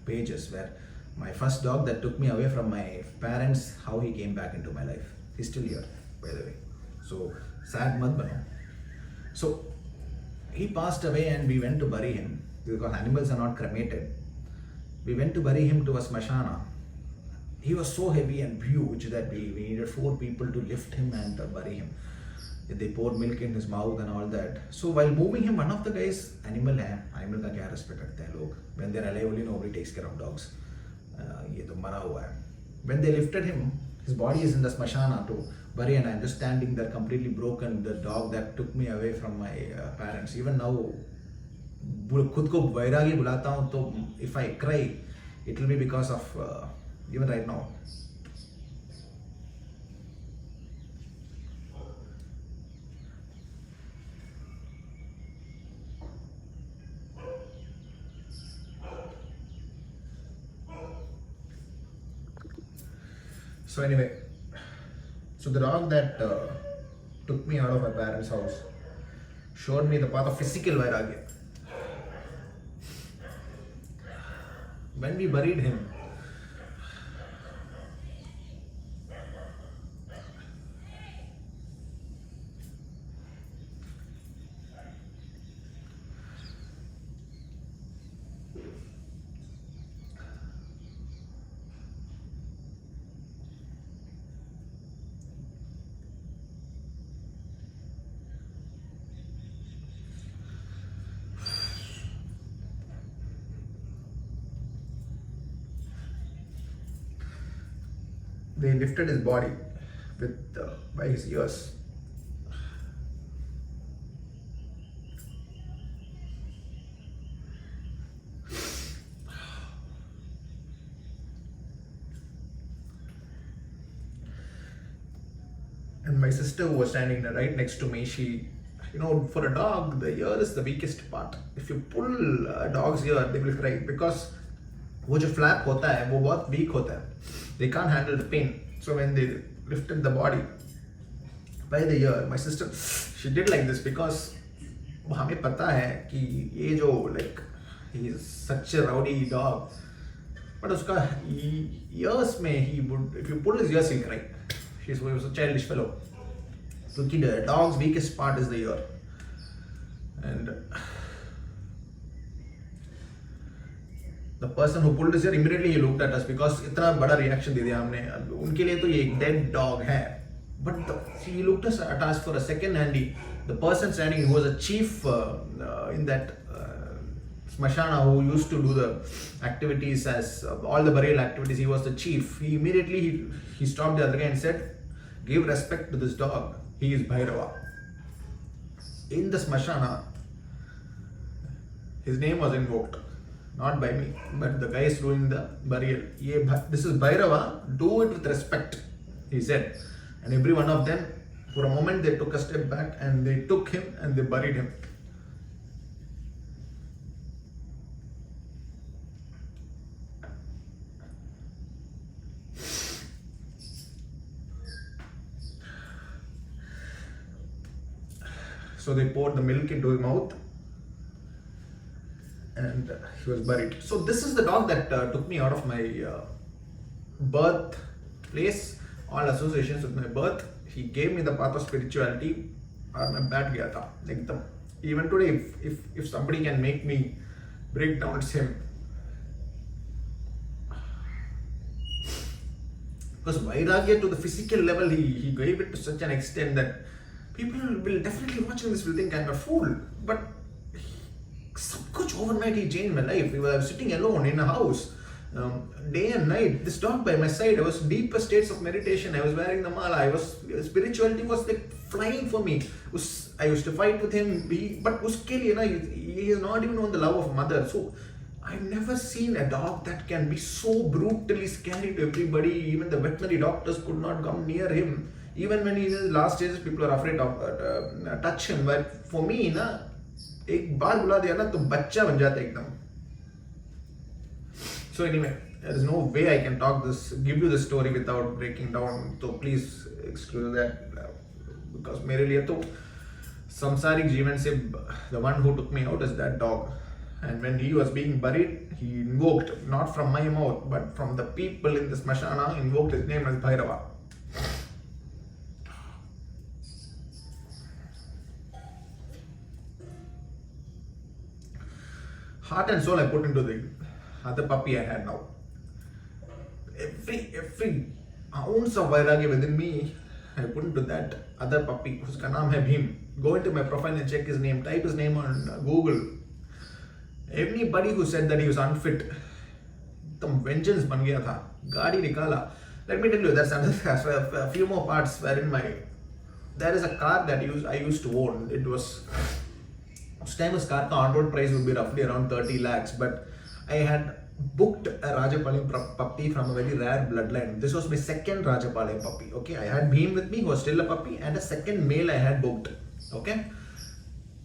pages, where my first dog that took me away from my parents, how he came back into my life. He's still here, by the way. So sad mat bano. So he passed away and we went to bury him because animals are not cremated. We went to bury him to a smashana. He was so heavy and huge that we needed 4 people to lift him and bury him. They poured milk in his mouth and all that. So while moving him, one of the guys, animal का क्या respect रखते हैं लोग. When they're alive, only nobody takes care of dogs. ये तो मरा हुआ है. When they lifted him, his body is in the smashana to bury, and I'm just standing there completely broken. The dog that took me away from my parents. Even now, खुद को वैरागी बुलाता हूँ तो if I cry, it will be because of even right now. So anyway, so the dog that took me out of my parents' house showed me the path of physical vairagya. When we buried him, they lifted his body with by his ears. And my sister, who was standing right next to me, she, for a dog, the ear is the weakest part. If you pull a dog's ear, they will cry because वो जो flap होता है वो बहुत weak होता है. They can't handle the pain. So when they lifted the body by the ear, my sister, she did like this because हमें पता है कि ये जो he is such a rowdy dog, but उसका ears में if you pull his ears, he'll cry. He was a childish fellow. So the dog's weakest part is the ear. And the person who pulled his ear, immediately he looked at us because इतना बड़ा reaction दे दिया हमने. उनके लिए तो ये एक dead dog है. But he looked at us for a second, and the person standing, who was a chief in that smashana, who used to do the activities as all the burial activities, he was the chief. He immediately he stopped the other guy and said, "Give respect to this dog. He is Bhairava." In the smashana, his name was invoked, not by me, but the guy is doing the burial. This is Bhairava, do it with respect, he said. And every one of them, for a moment, they took a step back and they took him and they buried him. So they poured the milk into his mouth and he was buried. So this is the dog that took me out of my birth place, all associations with my birth. He gave me the path of spirituality, और मैं बैठ गया था एकदम. Even today, if somebody can make me break down, it's him. Because Vairagya to the physical level, he gave it to such an extent that people will definitely watching this will think I'm a fool. But सब कुछ overnight he changed my life. We were sitting alone in a house, day and night. This dog by my side. I was in deeper states of meditation. I was wearing the mala. Spirituality was like flying for me. I used to fight with him. But uske liye na, he is not even on the love of mother. So I've never seen a dog that can be so brutally scary to everybody. Even the veterinary doctors could not come near him. Even when he's in his last stages, people are afraid of touch him. But for me, na, एक बार बुला दिया ना तो बच्चा बन जाता है एकदम. So anyway, there is no way I can give you the story without breaking down. So please excuse that, because मेरे लिए तो संसारिक जीवन से the one who took me out is that dog. And when he was being buried, he invoked, not from my mouth, but from the people in the smashana, invoked his name as Bhairava. Heart and soul I put into the other puppy I had now. Every ounce of vairagya within me, I put into that other puppy, whose name है Bhim. Go into my profile and check his name. Type his name on Google. Anybody who said that he was unfit, the vengeance ban gaya tha. Gaadi nikala. Let me tell you, there's a few more parts wherein there is a car that I used to own. It was, उस time उस car का on road price would be roughly around 30 lakhs, but I had booked a Rajapalayam puppy from a very rare bloodline. This was my second Rajapalayam puppy. Okay, I had Bhim with me, who was still a puppy, and a second male I had booked. Okay,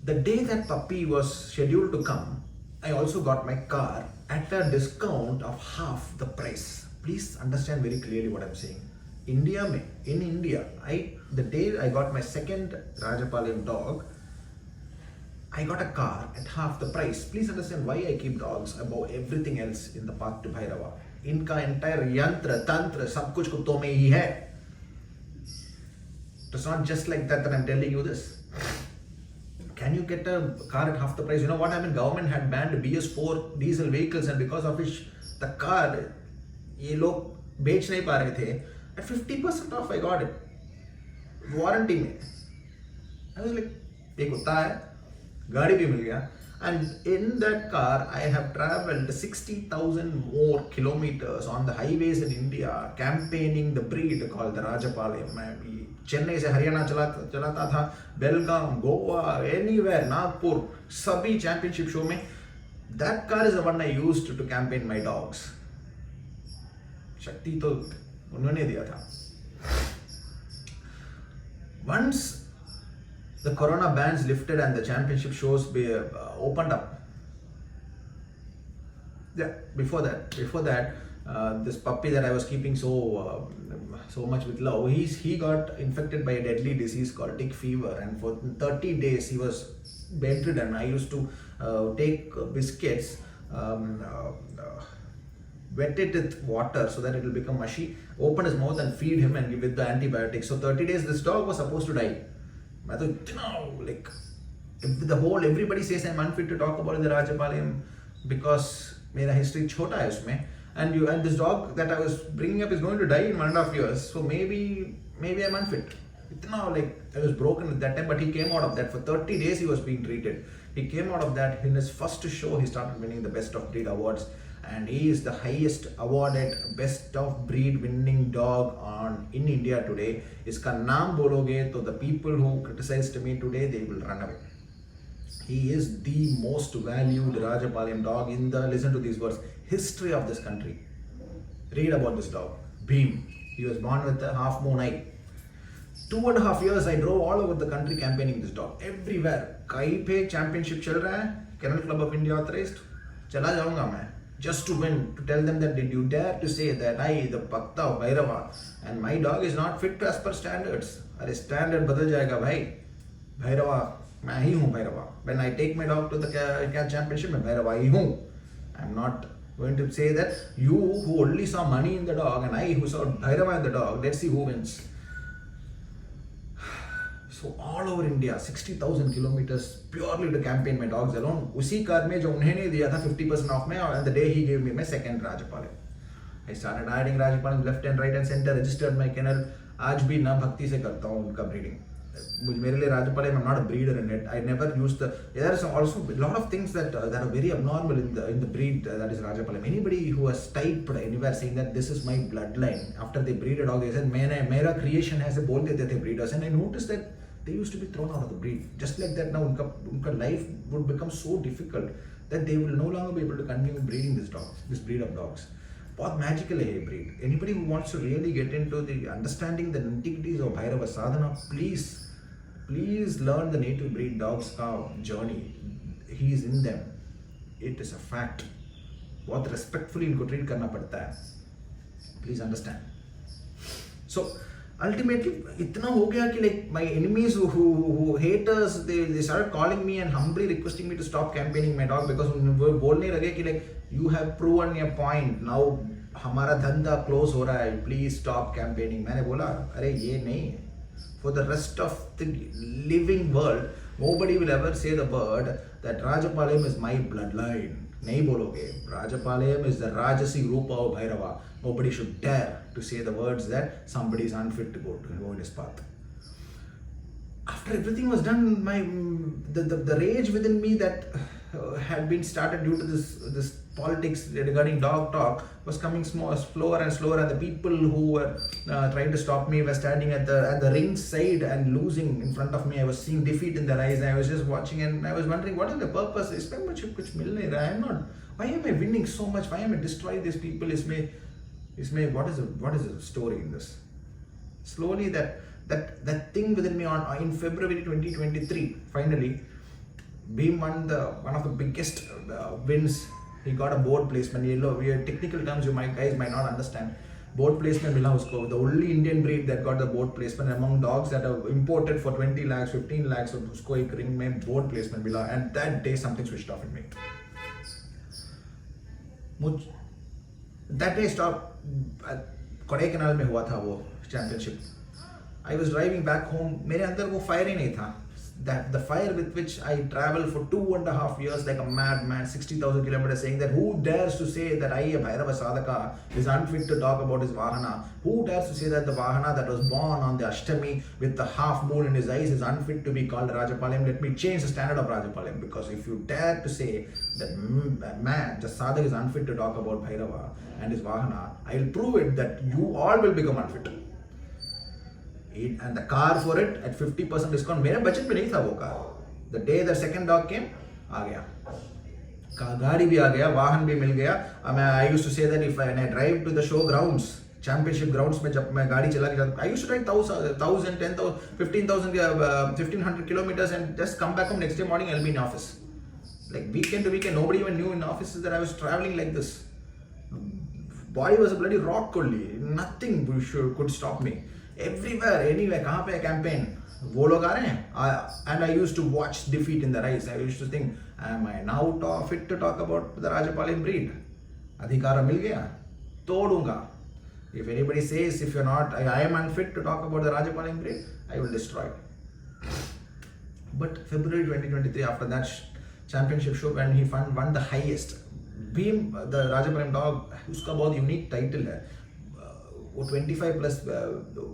the day that puppy was scheduled to come, I also got my car at a discount of half the price. Please understand very clearly what I'm saying. In India, the day I got my second Rajapalayam dog, I got a car at half the price. Please understand why I keep dogs above everything else in the path to Bhairava. Inka entire yantra, tantra, sab kuch kuttoo mein hi hai. It's not just like that I'm telling you this. Can you get a car at half the price? You know what happened? Government had banned BS4 diesel vehicles, and because of which the car, ye log bech nahi pa rahe the. At 50% off I got it. Warranty mein. I was like, ek kutta hai. गाड़ी भी मिल गया. And in that car I have traveled 60,000 more kilometers on the highways in India, campaigning the breed called the Rajapalayam. मैं चेन्नई से हरियाणा चलाता था, बेलगाम, Goa, anywhere, Nagpur, सभी championship show में. That car is the one I used to campaign my dogs. शक्ति तो उन्होंने दिया था. Once the corona bans lifted and the championship shows opened up. Yeah, before that, this puppy that I was keeping so much with love, he got infected by a deadly disease called tick fever, and for 30 days he was bedridden. I used to take biscuits, wet it with water so that it will become mushy, open his mouth and feed him and give it the antibiotics. So 30 days this dog was supposed to die. मैं तो इतना like Everybody says I'm unfit to talk about the Rajapalayam because मेरा history छोटा है उसमें, and this dog that I was bringing up is going to die in 1.5 years, so maybe I'm unfit. Itna, like, I was broken at that time, but he came out of that. For 30 days he was being treated. He came out of that. In his first show he started winning the best of breed awards, and he is the highest awarded best of breed winning dog in India today. Iska naam bologe to the people who criticized me today, they will run away. He is the most valued Rajapalayam dog in the, listen to these words, history of this country. Read about this dog, Bheem. He was born with a half moon eye. 2.5 years I drove all over the country campaigning this dog. Everywhere. कहीं पे championship चल रहा है, Kennel Club of India authorized, चला जाऊंगा मैं. Just to win, to tell them that did you dare to say that I, the Bhakta of Bhairava, and my dog is not fit as per standards. अरे standard बदल जाएगा भाई. Bhairava, मैं ही हूँ Bhairava. When I take my dog to the championship, मैं Bhairava ही हूँ. I'm not going to say that you who only saw money in the dog and I who saw Bhairava in the dog, let's see who wins. So all over India, 60,000 kilometers purely to campaign my dogs alone. उसी car में जो उन्होंने दिया था 50% off में, and the day he gave me my second Rajapalayam. I started adding Rajapalayam left and right and center, registered my kennel. आज भी ना भक्ति से करता हूँ उनका breeding. मेरे लिए Rajapalayam, I'm not a breeder in it. I never used the. There are also a lot of things that are very abnormal in the breed that is Rajapalayam. Anybody who has typed anywhere saying that this is my bloodline, after they breed a dog, they said मेरा creation has a बोल देते थे breeders, and I noticed that they used to be thrown out of the breed. Just like that now, unka life would become so difficult that they will no longer be able to continue breeding this breed of dogs. बहुत magical है ये breed. Anybody who wants to really get into the understanding the nitty-gritties of Bhairava Sadhana, please learn the native breed dogs का journey. He is in them. It is a fact. बहुत respectfully इनको treat करना पड़ता है. Please understand. So ultimately इतना हो गया कि like my enemies who haters they started calling me and humbly requesting me to stop campaigning my dog because वो बोलने लगे कि like you have proven your point, now हमारा धंधा close हो रहा है, please stop campaigning. मैंने बोला अरे ये नहीं है. For the rest of the living world, nobody will ever say the word that Rajapalayam is my bloodline. नहीं बोलोगे. Rajapalayam is the Rajasi Rupa of Bhairava. Nobody should dare to say the words that somebody is unfit to go in his path. After everything was done, the rage within me that had been started due to this politics regarding dog talk was coming slower and slower, and the people who were trying to stop me were standing at the ring side and losing in front of me. I was seeing defeat in their eyes, and I was just watching and I was wondering what is the purpose. इसमें मुझे कुछ मिल नहीं रहा. I'm not. Why am I winning so much? Why am I destroying these people? इसमें what is the story in this? Slowly that thing within me in February 2023, finally, Bheem won one of the biggest wins. He got a board placement. Technical terms you guys might not understand. Board placement मिला उसको. The only Indian breed that got the board placement among dogs that are imported for 20 lakhs, 15 lakhs, उसको एक ring में board placement मिला. And that day something switched off in me. That day stopped. Kodaikanal में हुआ था वो championship. I was driving back home. मेरे अंदर वो fire ही नहीं था. That the fire with which I traveled for 2.5 years like a madman, 60,000 kilometers, saying that who dares to say that I, a Bhairava Sadhaka, is unfit to talk about his Vahana? Who dares to say that the Vahana that was born on the Ashtami with the half moon in his eyes is unfit to be called Rajapalayam? Let me change the standard of Rajapalayam, because if you dare to say that man, the Sadhak is unfit to talk about Bhairava and his Vahana, I will prove it that you all will become unfit. And the car for it at 50% discount. मेरे budget में नहीं था वो car. The day the second dog came, आ गया. गाड़ी भी आ गया, वाहन भी मिल गया. I used to say that when I drive to the show grounds, championship grounds में जब मैं गाड़ी चला के जाता, I used to drive 1,000, 10,000, 15,000, 1,500 kilometers and just come back home next day morning. I'll be in office. Like weekend to weekend, nobody even knew in offices that I was traveling like this. Body was a bloody rock only. Nothing could stop me. Everywhere, anywhere, कहाँ पे campaign, वो लोग आ रहे हैं. And I used to watch defeat in their eyes. I used to think, am I now fit to talk about the Rajapalayam breed? अधिकार मिल गया, तोड़ूंगा. If anybody says, if you're not, I am unfit to talk about the Rajapalayam breed, I will destroy it. But February 2023, after that championship show, when he won the highest, Beam the Rajapalayam dog, उसका बहुत unique title है, वो 25 plus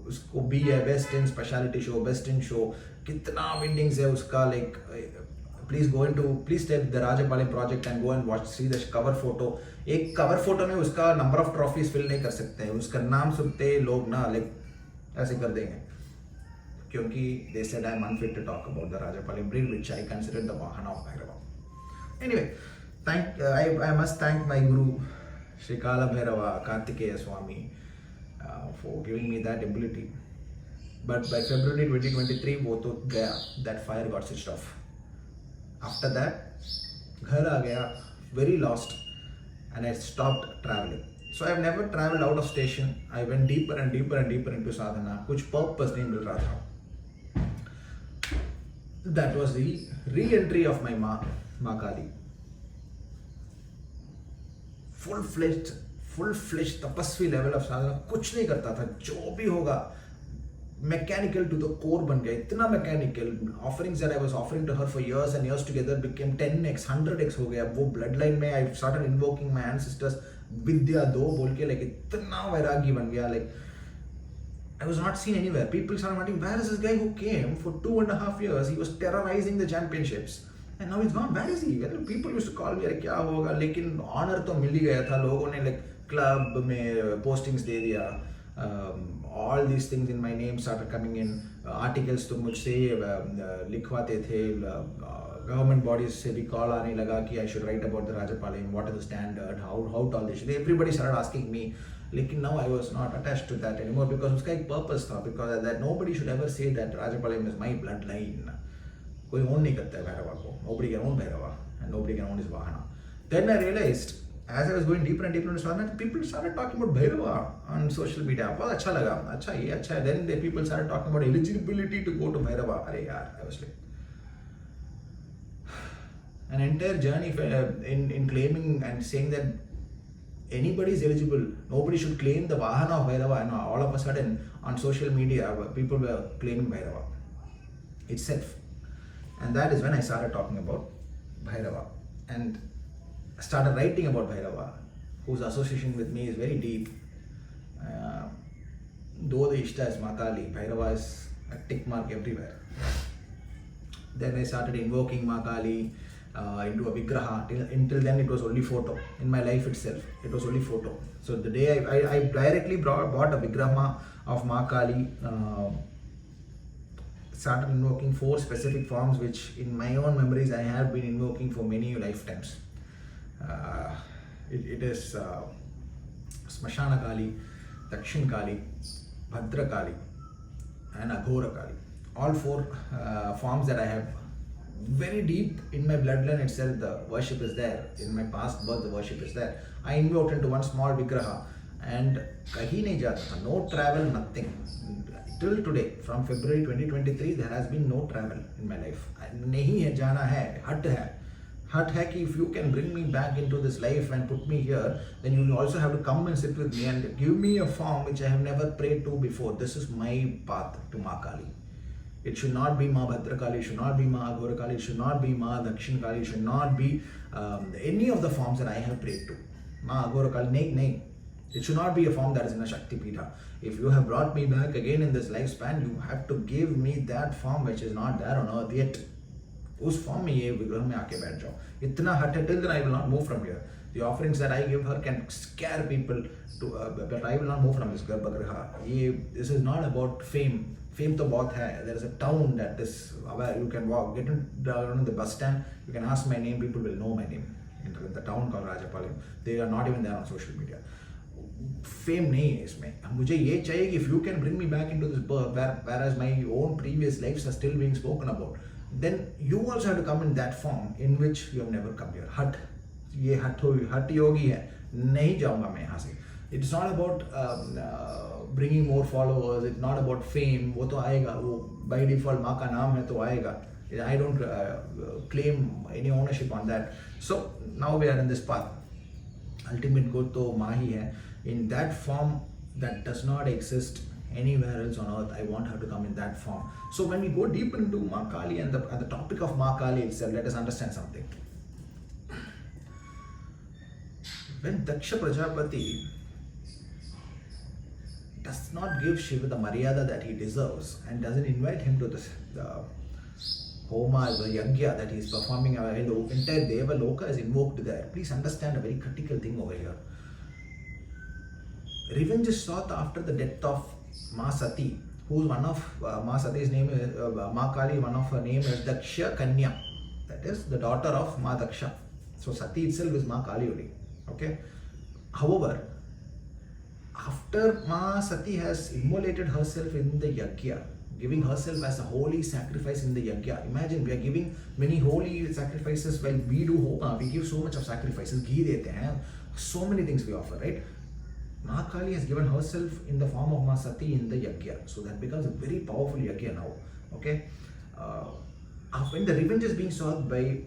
उसको B है, best in speciality show, best in show, कितना winnings है उसका, like please take the Rajapalayam project and go and watch, see the cover photo. एक कवर फोटो में उसका नंबर ऑफ ट्रॉफीज फिल नहीं कर सकते हैं, उसका नाम सुनते लोग ना लाइक ऐसे कर देंगे, क्योंकि they said I'm unfit to talk about the Rajapalayam breed, which I consider the Vahana of Bhairava. Anyway, I must thank my guru Shri Kala Bhairava Kartikeya Swami for giving me that ability. But by February 2023, वो तो गया, that fire got switched off. After that, घर आ गया, very lost, and I stopped traveling. So I have never traveled out of station. I went deeper and deeper and deeper into sadhana. कुछ purpose नहीं मिल रहा था. That was the re-entry of my Ma Kali. Full-fledged तपस्वी level of sadhana. कुछ नहीं करता था, जो भी होगा mechanical to the core बन गया, इतना mechanical. Offerings that I was offering to her for years and years together became 10x, 100x हो गया. वो bloodline में I started invoking my ancestors. विद्या दो बोल के like इतना वैरागी बन गया, like I was not seen anywhere. People started wondering, where is this guy who came for 2.5 years? He was terrorizing the championships, and now he's gone. Where is he? Well, people used to call me, अरे क्या होगा? लेकिन honor तो मिल ही गया था, लोगों ने like club में postings दे दिया. All these things in my name started coming in. Articles तो मुझसे लिखवाते थे. Government bodies से भी call आने लगा कि I should write about the Rajapalayam. What is the standard? How tall they should. Everybody started asking me. लेकिन now I was not attached to that anymore, because उसका एक purpose था, because that nobody should ever say that Rajapalayam is my bloodline. कोई own नहीं करता है भैरवा को. Nobody can own Bhairava and nobody can own his Vahana. Then I realized, as I was going deeper and deeper into sadhana, people started talking about Bhairava on social media. बहुत अच्छा लगा, अच्छा ये अच्छा है. Then the people started talking about eligibility to go to Bhairava. अरे यार, I was like, an entire journey in claiming and saying that anybody is eligible, nobody should claim the Vahana of Bhairava, and all of a sudden on social media people were claiming Bhairava itself. And that is when I started talking about Bhairava and started writing about Bhairava, whose association with me is very deep. Though the Ishta is Ma Kali, Bhairava is a tick mark everywhere. Then I started invoking Ma Kali into a vigraha. Until then it was only photo. In my life itself, it was only photo. So the day I directly bought a vigraha of Ma Kali, started invoking 4 specific forms, which in my own memories I have been invoking for many lifetimes. It is Smashana Kali, Dakshin Kali, Bhadra Kali and Aghora Kali. All 4 forms that I have very deep in my bloodline itself. The worship is there. In my past birth, the worship is there. I invoked into one small vigraha and kahi nahi jata tha. No travel, nothing. Till today, from February 2023, there has been no travel in my life. Nahi hai, jana hai, hut hai. Hut hai ki if you can bring me back into this life and put me here, then you will also have to come and sit with me and give me a form which I have never prayed to before. This is my path to Ma Kali. It should not be Ma Bhadra Kali, it should not be Ma Aghora Kali, it should not be Ma Dakshin Kali, it should not be any of the forms that I have prayed to. Ma Aghora Kali, nahi. It should not be a form that is in a Shakti Pitha. If you have brought me back again in this lifespan, you have to give me that form which is not there on earth yet. उस form में ये विग्रह में आके बैठ जाओ. इतना हट है, till then I will not move from here. The offerings that I give her can scare people to, but I will not move from this Garbhagriha. This is not about fame. Fame to bahut hai. There is a town that is where you can walk, get down the bus stand, you can ask my name, people will know my name. In the town called Rajapalayam. They are not even there on social media. Fame nahi hai isme. मुझे ये चाहिए कि if you can bring me back into this birth, whereas my own previous lives are still being spoken about, then you also have to come in that form in which you have never come here. Hut, ये hut yogi है, नहीं जाऊँगा मैं यहाँ से. It's not about bringing more followers. It's not about fame. वो तो आएगा. वो by default माँ का नाम है तो आएगा. I don't claim any ownership on that. So now we are in this path. Ultimate goal तो माँ ही है. In that form that does not exist anywhere else on earth. I want her to come in that form. So when we go deep into Ma Kali and the topic of Ma Kali itself, let us understand something. When Daksha Prajapati does not give Shiva the Maryada that he deserves and doesn't invite him to the Homa, the Yagya that he is performing, the entire Deva Loka is invoked there. Please understand a very critical thing over here. Revenge is sought after the death of Ma Sati, who is one of Ma Sati's name is Ma Kali, one of her name is Daksha Kanya, that is the daughter of Ma Daksha. So Sati itself is Ma Kali only. Okay. However, after Ma Sati has immolated herself in the Yagya, giving herself as a holy sacrifice in the Yagya. Imagine we are giving many holy sacrifices while we do Homa. We give so much of sacrifices, ghee dete hain, so many things we offer, right? Ma Kali has given herself in the form of Ma Sati in the Yagya. So that becomes a very powerful Yagya now. Okay. When the revenge is being sought by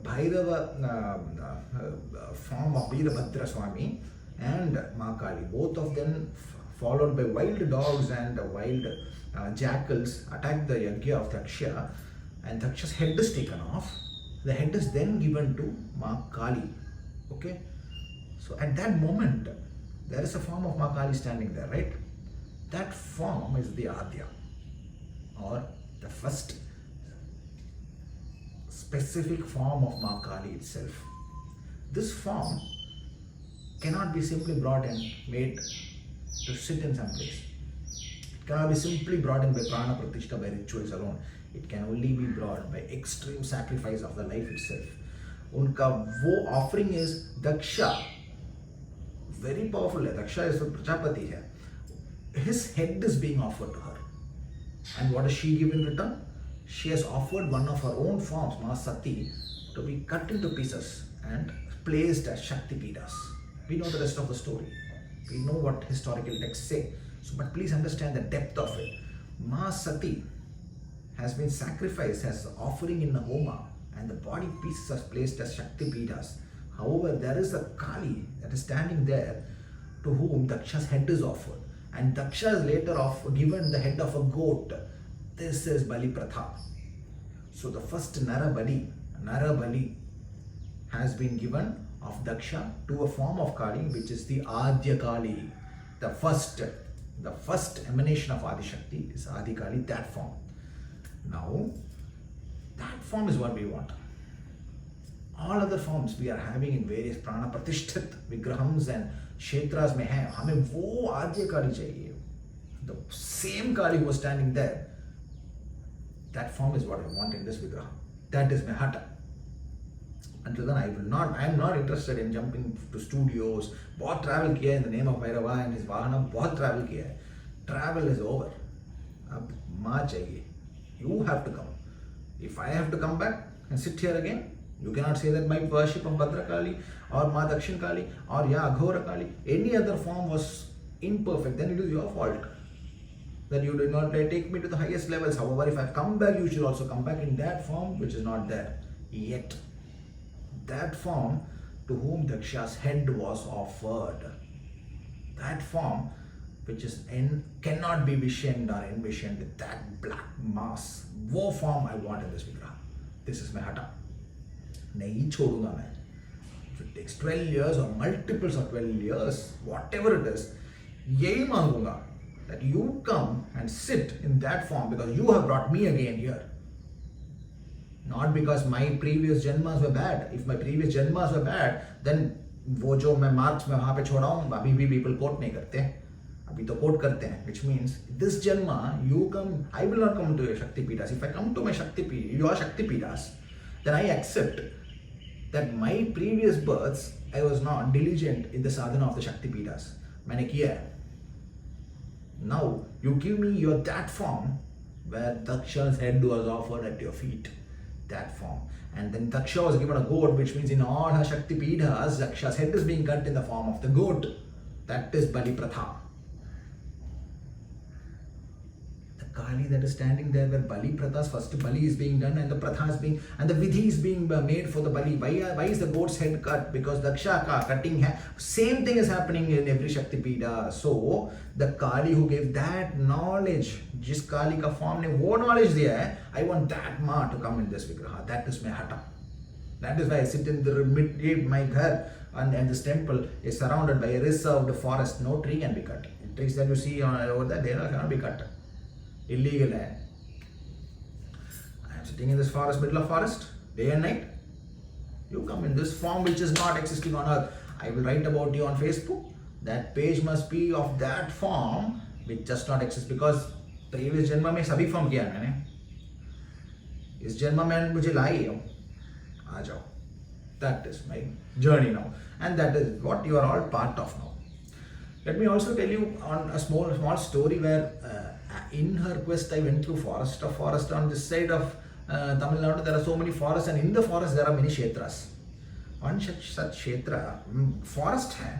Bhairava form of Veerabhadra Swami and Ma Kali, both of them followed by wild dogs and wild jackals, attack the Yagya of Daksha, and Daksha's head is taken off. The head is then given to Ma Kali. Okay. So at that moment, there is a form of Ma Kali standing there, right? That form is the Adya, or the first specific form of Ma Kali itself. This form cannot be simply brought and made to sit in some place. It cannot be simply brought in by prana pratishtha, by rituals alone. It can only be brought by extreme sacrifice of the life itself. Unka wo offering is Daksha. Very powerful. Daksha is the Prajapati here. His head is being offered to her. And what does she give in return? She has offered one of her own forms, Ma Sati, to be cut into pieces and placed as Shakti Pitas. We know the rest of the story. We know what historical texts say. So, but please understand the depth of it. Ma Sati has been sacrificed as an offering in the Homa, and the body pieces are placed as Shakti Pitas. However, there is a Kali that is standing there to whom Daksha's head is offered. And Daksha is later given the head of a goat. This is Bali Pratha. So the first Nara Bali has been given of Daksha to a form of Kali, which is the Adya Kali. The first emanation of Adi Shakti is Adi Kali, that form. Now, that form is what we want. All other forms we are having in various prana pratisthit vigrahams and kshetras mein hai. Hame wo Adya Kali chahiye. The same Kali who was standing there. That form is what I want in this vigraha. That is my hatha. Until then, I am not interested in jumping to studios. Bahut travel kiya in the name of Bhairava and his Vahana. Bahut travel kiya hai. Travel is over. Ab ma chahiye. You have to come. If I have to come back and sit here again, you cannot say that my worship of Bhadra Kali or Ma Dakshin Kali or Aghora Kali, any other form was imperfect. Then it is your fault that you did not take me to the highest levels. However, if I have come back, you should also come back in that form which is not there yet. That form to whom Daksha's head was offered. That form which is cannot be visioned or envisioned with that black mass. Wo form I want in this vigraha. This is my hatha. Nahi chodunga main. If it takes 12 years or multiples of 12 years, whatever it is, yahi mangunga that you come and sit in that form because you have brought me again here. Not because my previous janmas were bad. If my previous janmas were bad, then वो जो मैं marks में वहाँ पे छोड़ा हूँ, अभी भी people quote नहीं करते, अभी तो quote करते हैं, which means this janma you come, I will not come to your Shakti Pitas. If I come to my Shakti Pitas, your Shakti Pitas, then I accept that my previous births I was not diligent in the sadhana of the Shakti Pitas. मैंने किया है. Now you give me your that form where Daksha's head was offered at your feet. That form. And then Daksha was given a goat, which means in all her Shakti Pidhas, Daksha's head is being cut in the form of the goat. That is Bali Pratha. The Kali that is standing there where Bali Prathas, first Bali is being done and the Pratha is being, and the Vidhi is being made for the Bali. Why is the goat's head cut? Because Daksha cutting same thing is happening in every Shakti Pida. So the Kali who gave that knowledge, jis Kali ka form ne wo knowledge diya hai, I want that Ma to come in this Vigraha. That is my hata. That is why I sit in the mid my ghar, and this temple is surrounded by a reserved forest. No tree can be cut. Trees that you see over there, they cannot be cut. Illegal. I am sitting in this forest, middle of forest, day and night. You come in this form which is not existing on earth. I will write about you on Facebook. That page must be of that form which does not exist, because previous janma में सभी form किया मैंने. इस जन्म में मुझे लाई हो, आ जाओ. That is my journey now, and that is what you are all part of now. Let me also tell you on a small story where in her quest I went through forest on this side of Tamil Nadu. There are so many forests, and in the forest there are many kshetras. One such kshetra forest है.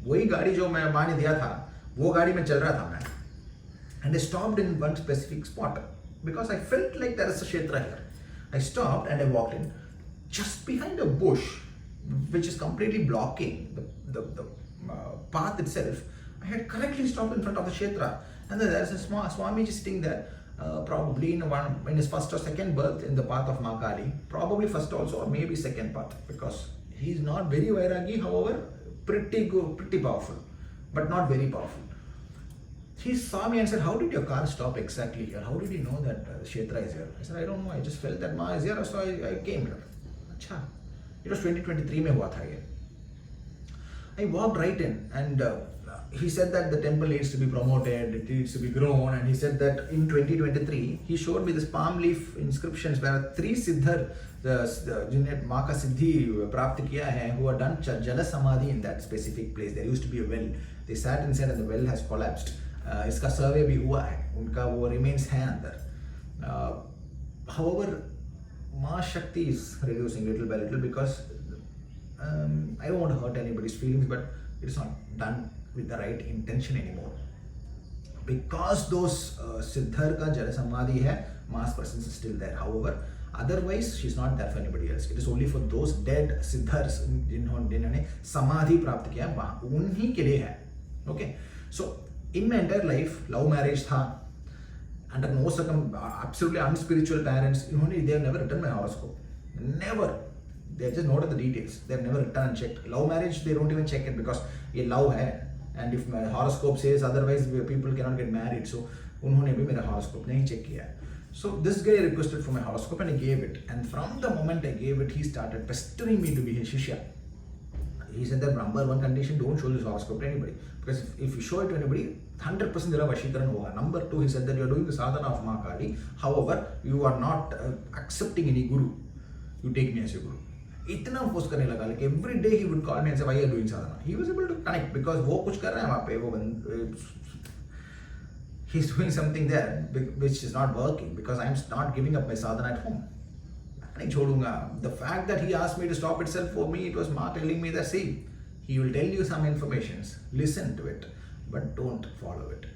वही गाड़ी जो मैं माने दिया था, वो गाड़ी में चल रहा था मैं. And I stopped in one specific spot because I felt like there is a kshetra here. I stopped and I walked in. Just behind a bush, which is completely blocking the path itself, I had correctly stopped in front of the kshetra, and then there's a small Swami just sitting there, probably in his first or second birth in the path of Ma Kali, probably first also or maybe second path, because he's not very Vairagi, however pretty good, pretty powerful, but not very powerful. He saw me and said, "How did your car stop exactly here? How did you know that kshetra is here?" I said, "I don't know. I just felt that Ma is here, so I came here." Achha. It was 2023 में हुआ था ये. I walked right in, and he said that the temple needs to be promoted, it needs to be grown, and he said that in 2023 he showed me this palm leaf inscriptions where 3 siddhar, जिन्हें माँ का सिद्धि प्राप्त किया है, who had done jala samadhi in that specific place. There used to be a well. They sat inside and the well has collapsed. इसका सर्वे भी हुआ है, उनका वो remains है अंदर. However, Ma Shakti is reducing little by little because I don't want to hurt anybody's feelings, but it is not done with the right intention anymore. Because those Siddhar ka Jala Samadhi hai, Ma's presence is still there. However, otherwise she's not there for anybody else. It is only for those dead Siddhars जिन्होंने Samadhi प्राप्त किया, उन्हीं के लिए है. Okay, so in my entire life, love marriage था. Under no absolutely unspiritual parents, they have never written my horoscope. Never. They just noted the details. They have never written and checked. Love marriage, they don't even check it because ये love है. And if my horoscope says otherwise, people cannot get married. So उन्होंने भी मेरा horoscope नहीं check किया. So this guy requested for my horoscope and I gave it. And from the moment I gave it, he started pestering me to be his shishya. He said that number one condition, don't show this horoscope to anybody. Because if you show it to anybody, 100% तेरा वशीकरण होगा. Number 2, he said that you are doing the sadhana of Ma Kali. However, you are not accepting any guru. You take me as your guru. इतना force करने लगा, like every day he would call me and say, why are you doing sadhana? He was able to connect because वो कुछ कर रहा है वहाँ पे, वो he's doing something there which is not working because I am not giving up my sadhana at home. नहीं छोड़ूंगा. The fact that he asked me to stop itself, for me it was Ma telling me that, see, he will tell you some informations, listen to it, but don't follow it.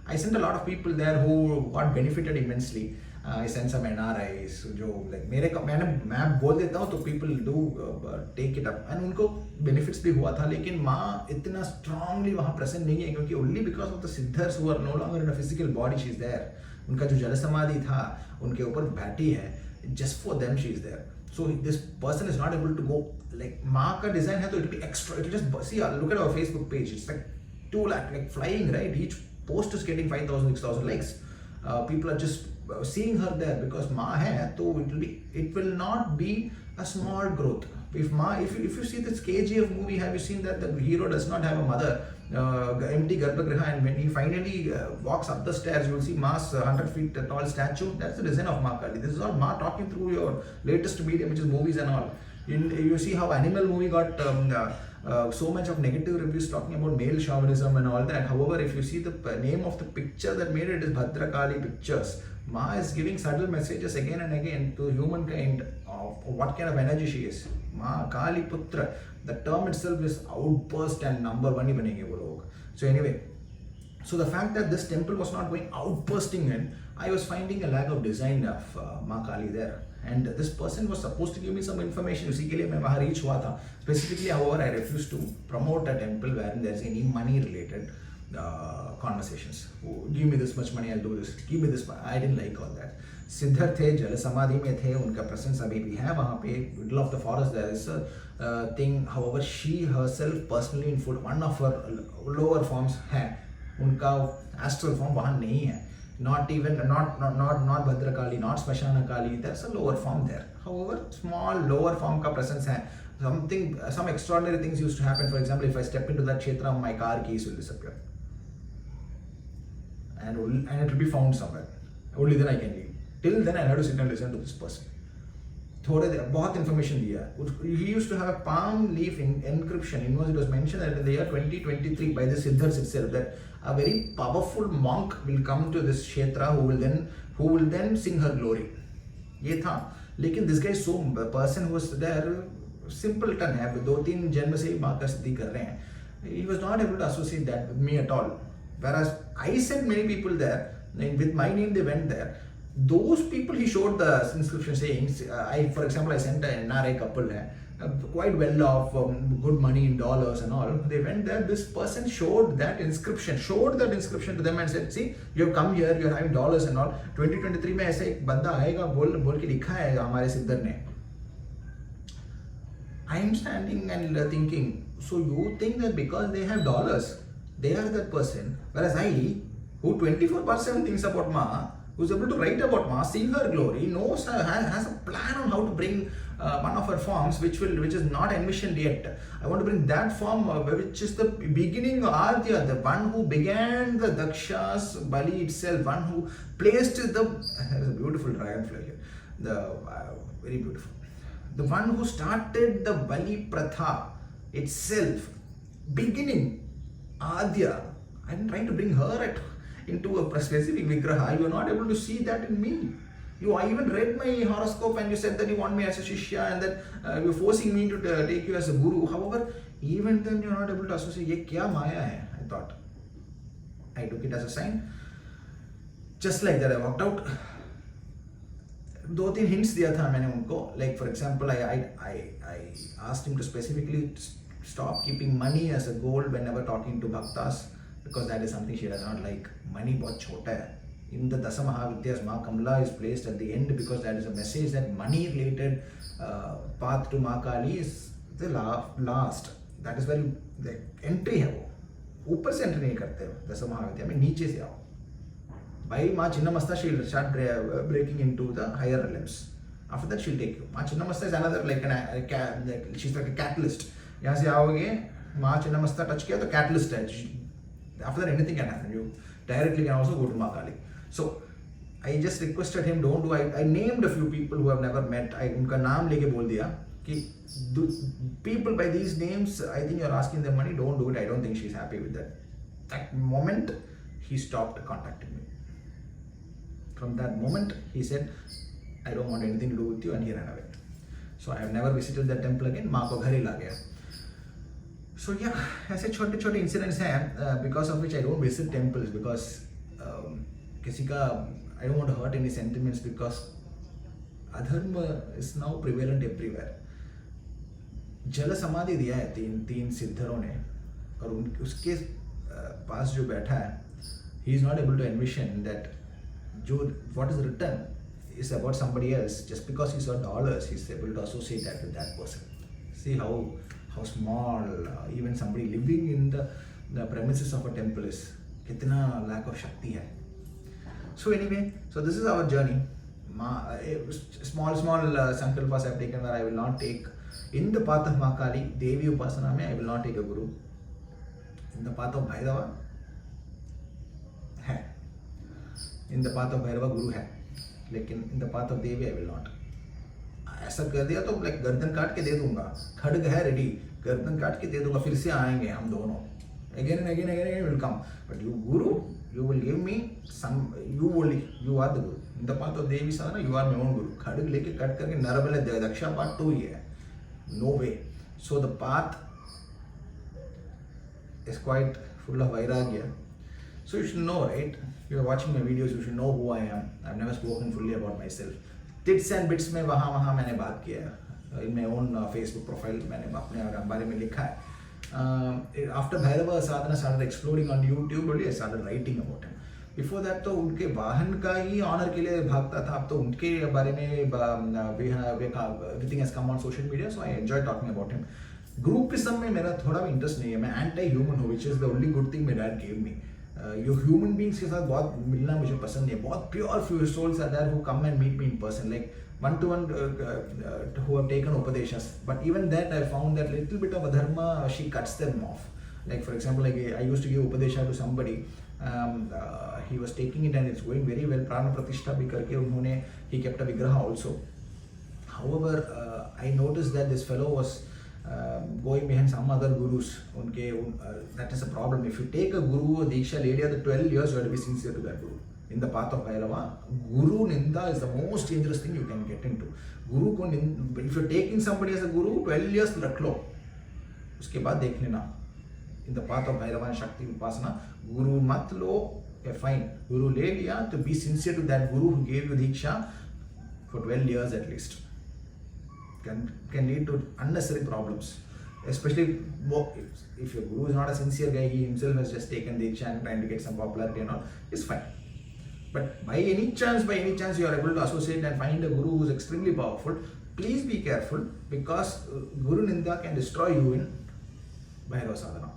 I sent a lot of people there who got benefited immensely. I sent some NRIs जो like मैं बोल देता हूँ तो people do take it up, and उनको benefits भी हुआ था, लेकिन माँ इतना strongly वहाँ present नहीं है क्योंकि only because of the siddhars who are no longer in a physical body she is there. उनका जो जल समाधि था उनके ऊपर बैठी है, just for them she is there. So this person is not able to go like माँ का design है तो it will be extra. It will just see, look at our Facebook page. It's like 2 lakh like flying, right? Each post is getting 5,000, 6,000 likes. People are just seeing her there because Ma hai, so it will not be a small growth. If you see this KGF movie, have you seen that the hero does not have a mother, empty Garbhagriha, and when he finally walks up the stairs, you will see Ma's 100 feet tall statue. That's the design of Ma Kali. This is all Ma talking through your latest medium, which is movies and all. You see how Animal movie got so much of negative reviews talking about male chauvinism and all that. However, if you see the name of the picture that made it is Bhadrakali Pictures. Ma is giving subtle messages again and again to humankind of what kind of energy she is. Ma Kali Putra, the term itself is outburst and number one ही बनेंगे वो लोग. So anyway, So the fact that this temple was not going outbursting in, I was finding a lack of design of Ma Kali there. And this person was supposed to give me some information. उसी के लिए मैं वहाँ reach हुआ था. Specifically, however, I refused to promote a temple where there is any money related conversations. Oh, give me this much money, I'll do this. Give me this. I didn't like all that. सिद्धर थे, जल समाधि में थे, उनका presence अभी भी है वहाँ पे. Middle of the forest there is a thing. However, she herself personally in full, one of her lower forms है. उनका astral form वहाँ नहीं है. Not even not Bhadrakali, not Smashana Kali. There's a lower form there. However, small lower form का presence है. Some extraordinary things used to happen. For example, if I step into that kshetra, my car keys will disappear, and it will be found somewhere. Only then I can leave. Till then, I have to sit and listen to this person. थोड़े बहुत information दिया. He used to have a palm leaf encryption. It was mentioned that in the year 2023 by the Siddhars itself that a very powerful monk will come to this kshetra who will then sing her glory. ये था. लेकिन this guy so person who was there simpleton है. 2-3 जन्म से ही माँ का सिद्धि कर रहे हैं. He was not able to associate that with me at all. Whereas I sent many people there with my name. They went there. Those people he showed the inscription saying, for example, I sent an NRI couple quite well off, good money in dollars and all. They went there. This person showed that inscription to them and said, see, you have come here, you are having dollars and all. 2023 में ऐसे एक बंदा आएगा बोल के लिखा है हमारे सिद्धर ने. I am standing and thinking, so you think that because they have dollars, they are that person, whereas I, who 24/7 thinks about Ma, who's able to write about Ma, sing her glory, knows has a plan on how to bring one of her forms, which is not envisioned yet. I want to bring that form, which is the beginning Adya, the one who began the Daksha's Bali itself, one who placed there's a beautiful dragonfly here, very beautiful. The one who started the Bali Pratha itself, beginning Adya. I'm trying to bring her into a specific vigraha. You are not able to see that in me. I even read my horoscope and you said that you want me as a shishya and that you're forcing me to take you as a guru. However, even then you're not able to associate. Ye kya maya hai? I thought. I took it as a sign. Just like that, I walked out. 2-3 hints दिया था मैंने उनको. Like for example, I asked him to specifically stop keeping money as a goal whenever talking to bhaktas, because that is something she does not like. Money बहुत छोटा है. In the Dasa Mahavidyas, Ma Kamala is placed at the end because that is a message that money related path to Ma Kali is the last. That is where the entry है वो. ऊपर से entry नहीं करते हो दसा महाविद्या में, नीचे से आओ. By Ma Chinnamasta, she will start breaking into the higher realms. After that, she'll take you. Ma Chinnamasta is another she's like a catalyst. यहाँ से आओगे, Ma Chinnamasta touch किया तो catalyst है. After that, anything can happen. You directly can also go to Ma Kali. So I just requested him, don't do. I named a few people who have never met. उनका नाम लेके बोल दिया कि people by these names, I think you're asking them money. Don't do it. I don't think she's happy with that. That moment, he stopped contacting me. From that moment, he said, I don't want anything to do with you, and he ran away. So I have never visited that temple again. माँ को घर ही ला गया. So yeah, ऐसे छोटे incidents हैं because of which I don't visit temples, because किसी का I don't want to hurt any sentiments, because adharma is now prevalent everywhere. जल समाधि दिया है तीन सिद्धरों ने, और उसके पास जो बैठा है, he is not able to envision that what is written is about somebody else. Just because he saw dollars, he's able to associate that with that person. See how small even somebody living in the premises of a temple is. Kitna lack of Shakti hai. So anyway, so this is our journey. Small sankalpas I have taken, where I will not take. In the path of Ma Kali, Devi Upasana mein, I will not take a guru. In the path of Bhairava, hai. In the path of Bhairava, guru hai. लेकिन in the path of Devi, I will not. ऐसा कर दिया तो like गर्दन काट के दे दूंगा. खड्ग है रेडी, गर्दन काट के दे दूंगा. फिर से आएंगे हम दोनों. Again and again will come. But you guru, you will give me some. You are the guru. In the path of Devi Sadhana, you are my own guru. खड्ग लेके कट करके नरबल दक्षा पार्ट 2 ही है. No way. So the path is quite full of vairagya. So you should know, right? If you're watching my videos, you should know who I am. I've never spoken fully about myself. Tits and bits में वहाँ मैंने बात किया है. In my own Facebook profile मैंने अपने बारे में लिखा है. After Bhairava, Sadhana started exploding on YouTube, only I started writing about him. Before that तो उनके वाहन का ही ऑनर के लिए भागता था. अब तो उनके बारे में everything has come on social media, so I enjoy talking about him. Groupism में मेरा थोड़ा भी इंटरेस्ट नहीं है. मैं anti-human हूँ, which is the only good thing my dad gave me. Yo human beings के साथ बहुत मिलना मुझे पसंद नहीं है. बहुत pure few souls are there who come and meet me in person, like one-to-one who have taken upadeshas. But even that I found that little bit of adharma, she cuts them off. Like for example, like I used to give upadesha to somebody. He was taking it and it's going very well. Prana pratishtha bhi karke unhone, he kept a vigraha also. However, I noticed that this fellow was going behind some other gurus. That is a problem. If you take a guru, Diksha lady at the 12 years, you have to be sincere to that guru. In the path of Bhairava, Guru Ninda is the most dangerous thing you can get into. If you're taking somebody as a guru, 12 years rakh lo. Uske baad dekh lena. In the path of Bhairava and Shakti Upasana, Guru mat lo, fine. Guru le liya, to be sincere to that guru who gave you Diksha for 12 years at least. Can lead to unnecessary problems. Especially if your guru is not a sincere guy, he himself has just taken Diksha and trying to get some popularity and all, it's fine. But by any chance you are able to associate and find a guru who is extremely powerful, please be careful, because Guru Ninda can destroy you in Bhairava Sadhana.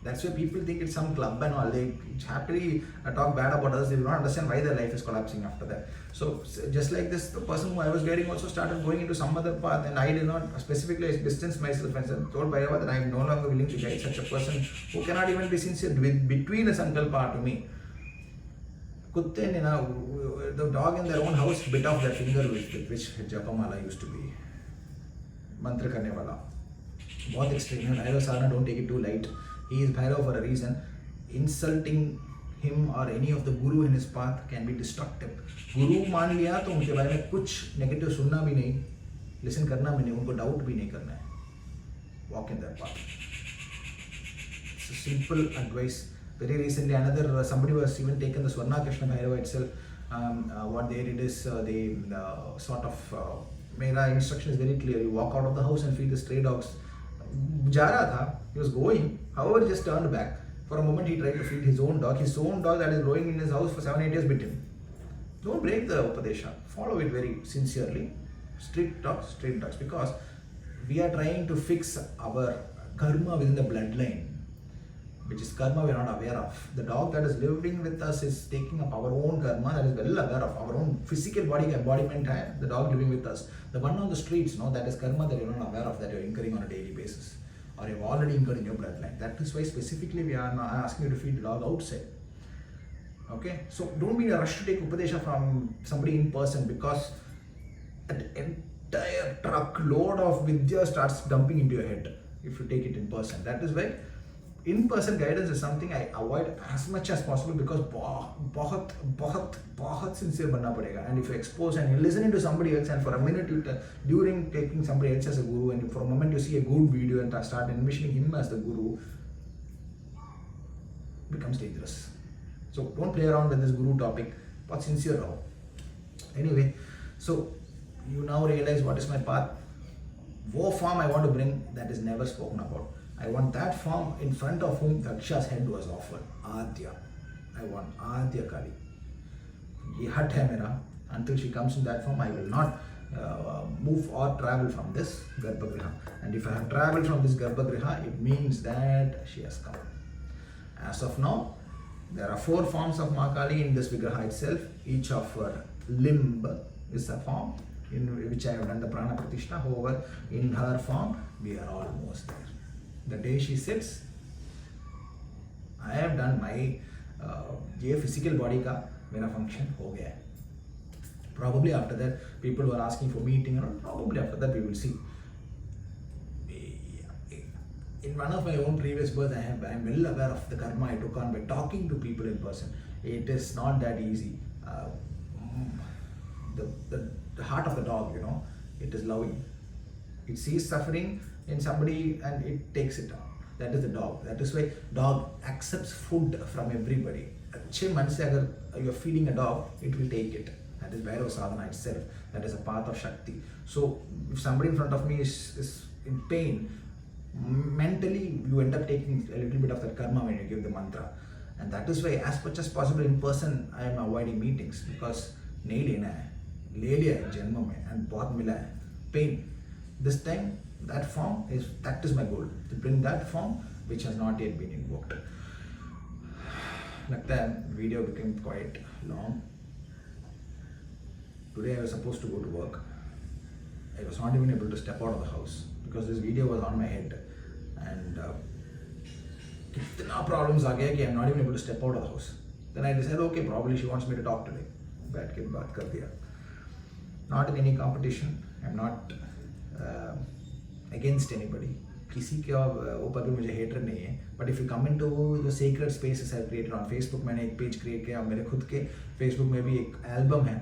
That's why people think it's some club and all. They happily talk bad about others. They do not understand why their life is collapsing after that. So just like this, the person who I was guiding also started going into some other path, and I did not specifically distance myself and told Bhairava that I am no longer willing to guide such a person who cannot even be sincere between a sankalpa to me. Kutte, the dog in their own house bit off their finger with which Japamala used to be. Mantra karne wala. Bahut extreme. Bhairava Sadhana, don't take it too light. He is Bhairava for a reason. Insulting him or any of the guru in his path can be destructive. Guru मान लिया तो उनके बारे में कुछ negative सुनना भी नहीं, listen करना भी नहीं, उनको doubt भी नहीं करना है. Walk in that path. It's a simple advice. Very recently, somebody was even taken the Swarna Krishna Bhairava itself. What they did is they sort of mera instruction is very clear. You walk out of the house and feed the stray dogs. जा रहा था, he was going, however just turned back. For a moment he tried to feed his own dog that is growing in his house for 7-8 years bit him. Don't break the Upadesha, follow it very sincerely. Strict talks, because we are trying to fix our karma within the bloodline, which is karma we are not aware of. The dog that is living with us is taking up our own karma that is well aware of, our own physical body embodiment, the dog living with us. The one on the streets, that is karma that you are not aware of, that you are incurring on a daily basis, or you have already incurred in your bloodline. That is why specifically we are not asking you to feed the dog outside. Okay, so don't be in a rush to take Upadesha from somebody in person, because an entire truckload of Vidya starts dumping into your head if you take it in person. That is why in-person guidance is something I avoid as much as possible, because बहुत sincere बनना पड़ेगा. And if you expose and you're listening to somebody else, and for a minute during taking somebody else as a guru, and for a moment you see a good video and start envisioning him as the guru, it becomes dangerous. So don't play around with this guru topic. But sincere raho. Anyway, so you now realize what is my path. Wo form I want to bring that is never spoken about. I want that form in front of whom Daksha's head was offered. Adya. I want Adya Kali. Ye hat hai mera. Until she comes in that form, I will not move or travel from this Garbhagriha. And if I have traveled from this Garbhagriha, it means that she has come. As of now, there are 4 forms of Ma Kali in this Vigraha itself. Each of her limb is a form in which I have done the Prana Pratishtha. However, in her form, we are almost there. The day she sits, I have done my physical body ka mera function ho gaya. Probably after that, people were asking for meeting, and probably after that we will see. In one of my own previous births, I am well aware of the karma I took on by talking to people in person. It is not that easy. The heart of the dog, it is loving. It sees suffering in somebody and it takes it on. That is the dog. That is why dog accepts food from everybody. अच्छे मन से अगर you are feeding a dog, it will take it. That is Bhairava Sadhana itself. That is a path of Shakti. So if somebody in front of me is in pain, mentally you end up taking a little bit of that karma when you give the mantra. And that is why as much as possible in person I am avoiding meetings, because नहीं लेना है, ले लिया है जन्म में and बहुत मिला है, pain. This time that is my goal, to bring that form which has not yet been invoked. लगता है video became quite long. Today I was supposed to go to work. I was not even able to step out of the house because this video was on my head, and कितना problems आ गया कि I'm not even able to step out of the house. Then I decided, okay, probably she wants me to talk today. बैठ के बात कर दिया. Not in any competition. I'm not against anybody. किसी के ऊपर भी मुझे hatred नहीं है. But if you come into the sacred spaces I've created on Facebook, मैंने एक page create किया. मेरे खुद के Facebook में भी एक album है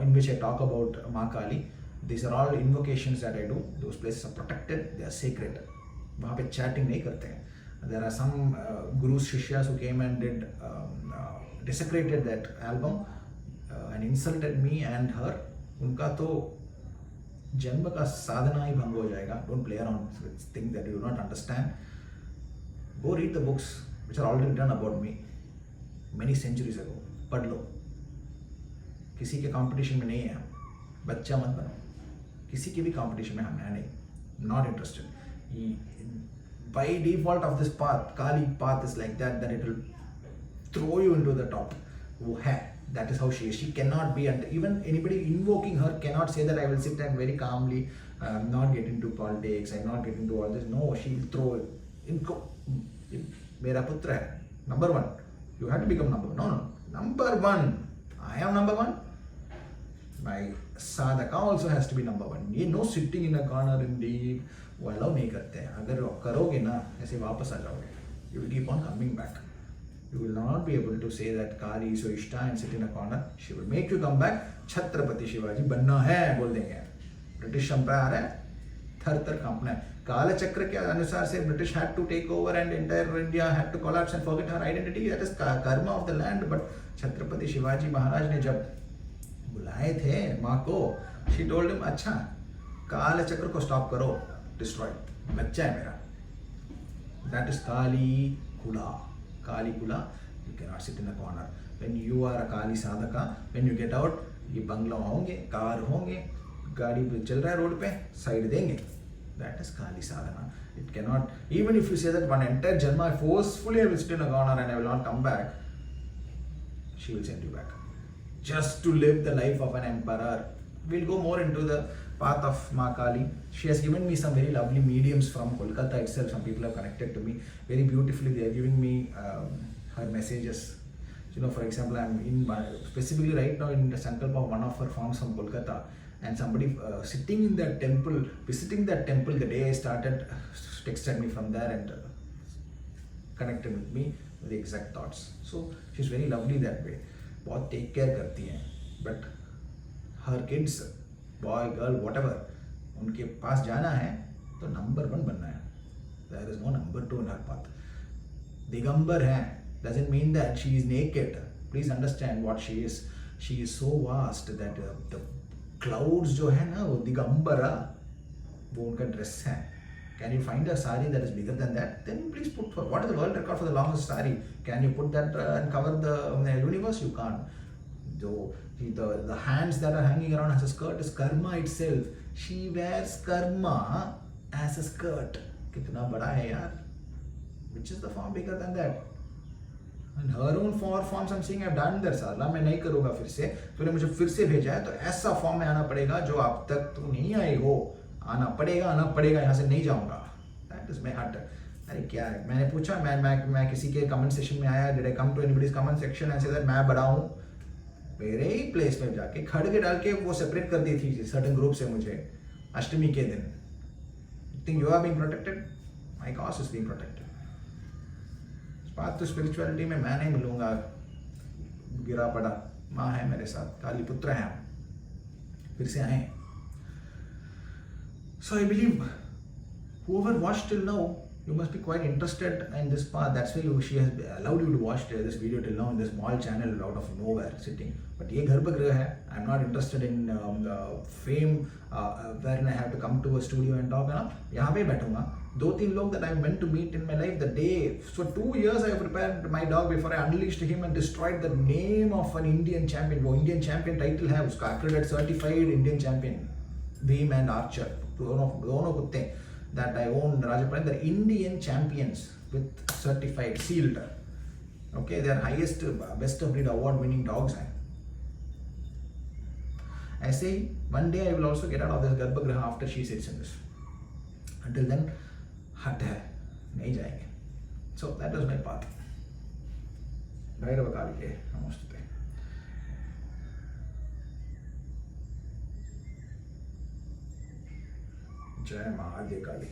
in which I talk about माँ काली. These are all invocations that I do. Those places are protected. They are sacred. वहाँ पे chatting नहीं करते हैं. There are some gurus, shishyas who came and did desecrated that album and insulted me and her. उनका तो जन्म का साधना ही भंग हो जाएगा. Don't play around with things that you do not understand. Go read the books which are already written about me many centuries ago. पढ़ लो. किसी के competition में नहीं है हम. बच्चा मत बनो. किसी के भी competition में हम हैं नहीं. Not interested. By default of this path, Kali path is like that it will throw you into the top. वो है. That is how she is. She cannot be, and even anybody invoking her cannot say that I will sit and very calmly not get into politics, I not get into all this. No, she will throw it. इनको मेरा पुत्र है. Number one. You have to become number one. No. Number one. I am number one. My sadhaka also has to be number one. ये no sitting in a corner in deep वो allow नहीं करते हैं. अगर करोगे ना ऐसे वापस आ जाओगे. You will keep on coming back. You will not be able to say that Kali is so ishta and sit in a corner. She will make you come back. Chhatrapati Shivaji बनना है बोल देंगे. ब्रिटिश एम्पायर है, थर थर कांपना है. काल चक्र के अनुसार से British had to take over and entire India had to collapse and forget her identity. That is karma of the land. But Chhatrapati Shivaji Maharaj ने जब बुलाए थे माँ को, she told him, अच्छा काल चक्र को स्टॉप करो, destroy. बच्चा है मेरा. That is Kali Kula. Kali Kula, you cannot sit in a corner. When you are a Kali sadhaka, when you get out, ये बंगला होंगे, कार होंगे, गाड़ी पे चल रहा है रोड पे, साइड देंगे. That is Kali sadhana. It cannot, even if you say that one entire janma forcefully I will sit in a corner and I will not come back, she will send you back. Just to live the life of an emperor. We'll go more into the path of Ma Kali. She has given me some very lovely mediums from Kolkata itself. Some people have connected to me very beautifully. They are giving me her messages. You know, for example, I'm in specifically right now in the sankalpa of one of her forms from Kolkata, and somebody sitting in that temple, visiting that temple the day I started, texted me from there and connected with me with the exact thoughts. So she's very lovely that way. बहुत take care करती हैं. But her kids, boy girl whatever, उनके पास जाना है तो number 1 बनना है. There is no number 2 in her path. Digambar है doesn't mean that she is naked. Please understand what she is. She is so vast that the clouds जो है ना वो दिगंबरा, वो उनका ड्रेस है. Can you find a sari that is bigger than that? Then please put for what is the world record for the longest sari? Can you put that and cover the universe? You can't. The hands that are hanging around as a skirt is karma itself. She wears karma as a skirt. कितना बड़ा है यार? Which is the form bigger than that? And her own forms I'm saying I've done that साला मैं नहीं करूँगा फिर से. तूने मुझे फिर से भेजा है तो ऐसा फॉर्म में आना पड़ेगा जो अब तक तू नहीं आई हो. आना पड़ेगा, यहाँ से नहीं जाऊँगा. That is my heart. अरे क्या है, मैंने पूछा, मैं किसी के कमेंट सेक्शन में आया, did I come to anybody's comment section and say that मैं बड़ा हूँ? मेरे ही प्लेस में जाके खड़गे डाल के वो सेपरेट कर दी थी सर्टेन ग्रुप से मुझे अष्टमी के दिन. Think you are being protected? My cause is being protected. बात तो स्पिरिचुअलिटी में मैं नहीं मिलूंगा गिरा पड़ा. माँ है मेरे साथ, काली पुत्र है हम, फिर से आए. So I believe whoever watched till now You must be quite interested in this path. That's why she has allowed you to watch this video till now in this small channel out of nowhere sitting. But ये गर्भगृह है. I'm not interested in fame wherein I have to come to a studio and talk. ना यहाँ पे बैठूंगा. 2-3 लोग that I'm meant to meet in my life the day. So 2 years I have prepared my dog before I unleashed him and destroyed the name of an Indian champion. वो Indian champion title है उसका, accredited certified Indian champion. Beam and Archer. दोनों कुत्ते that I own Rajapalayam, they're Indian champions with certified, sealed. Okay, they're highest, best of breed award winning dogs. I say one day I will also get out of this Garbhagriha after she sits in this. Until then, hut hai, nahi jayenge. So that was my path. Bhairava Kalike, namaste. Jai Mahadya Kali.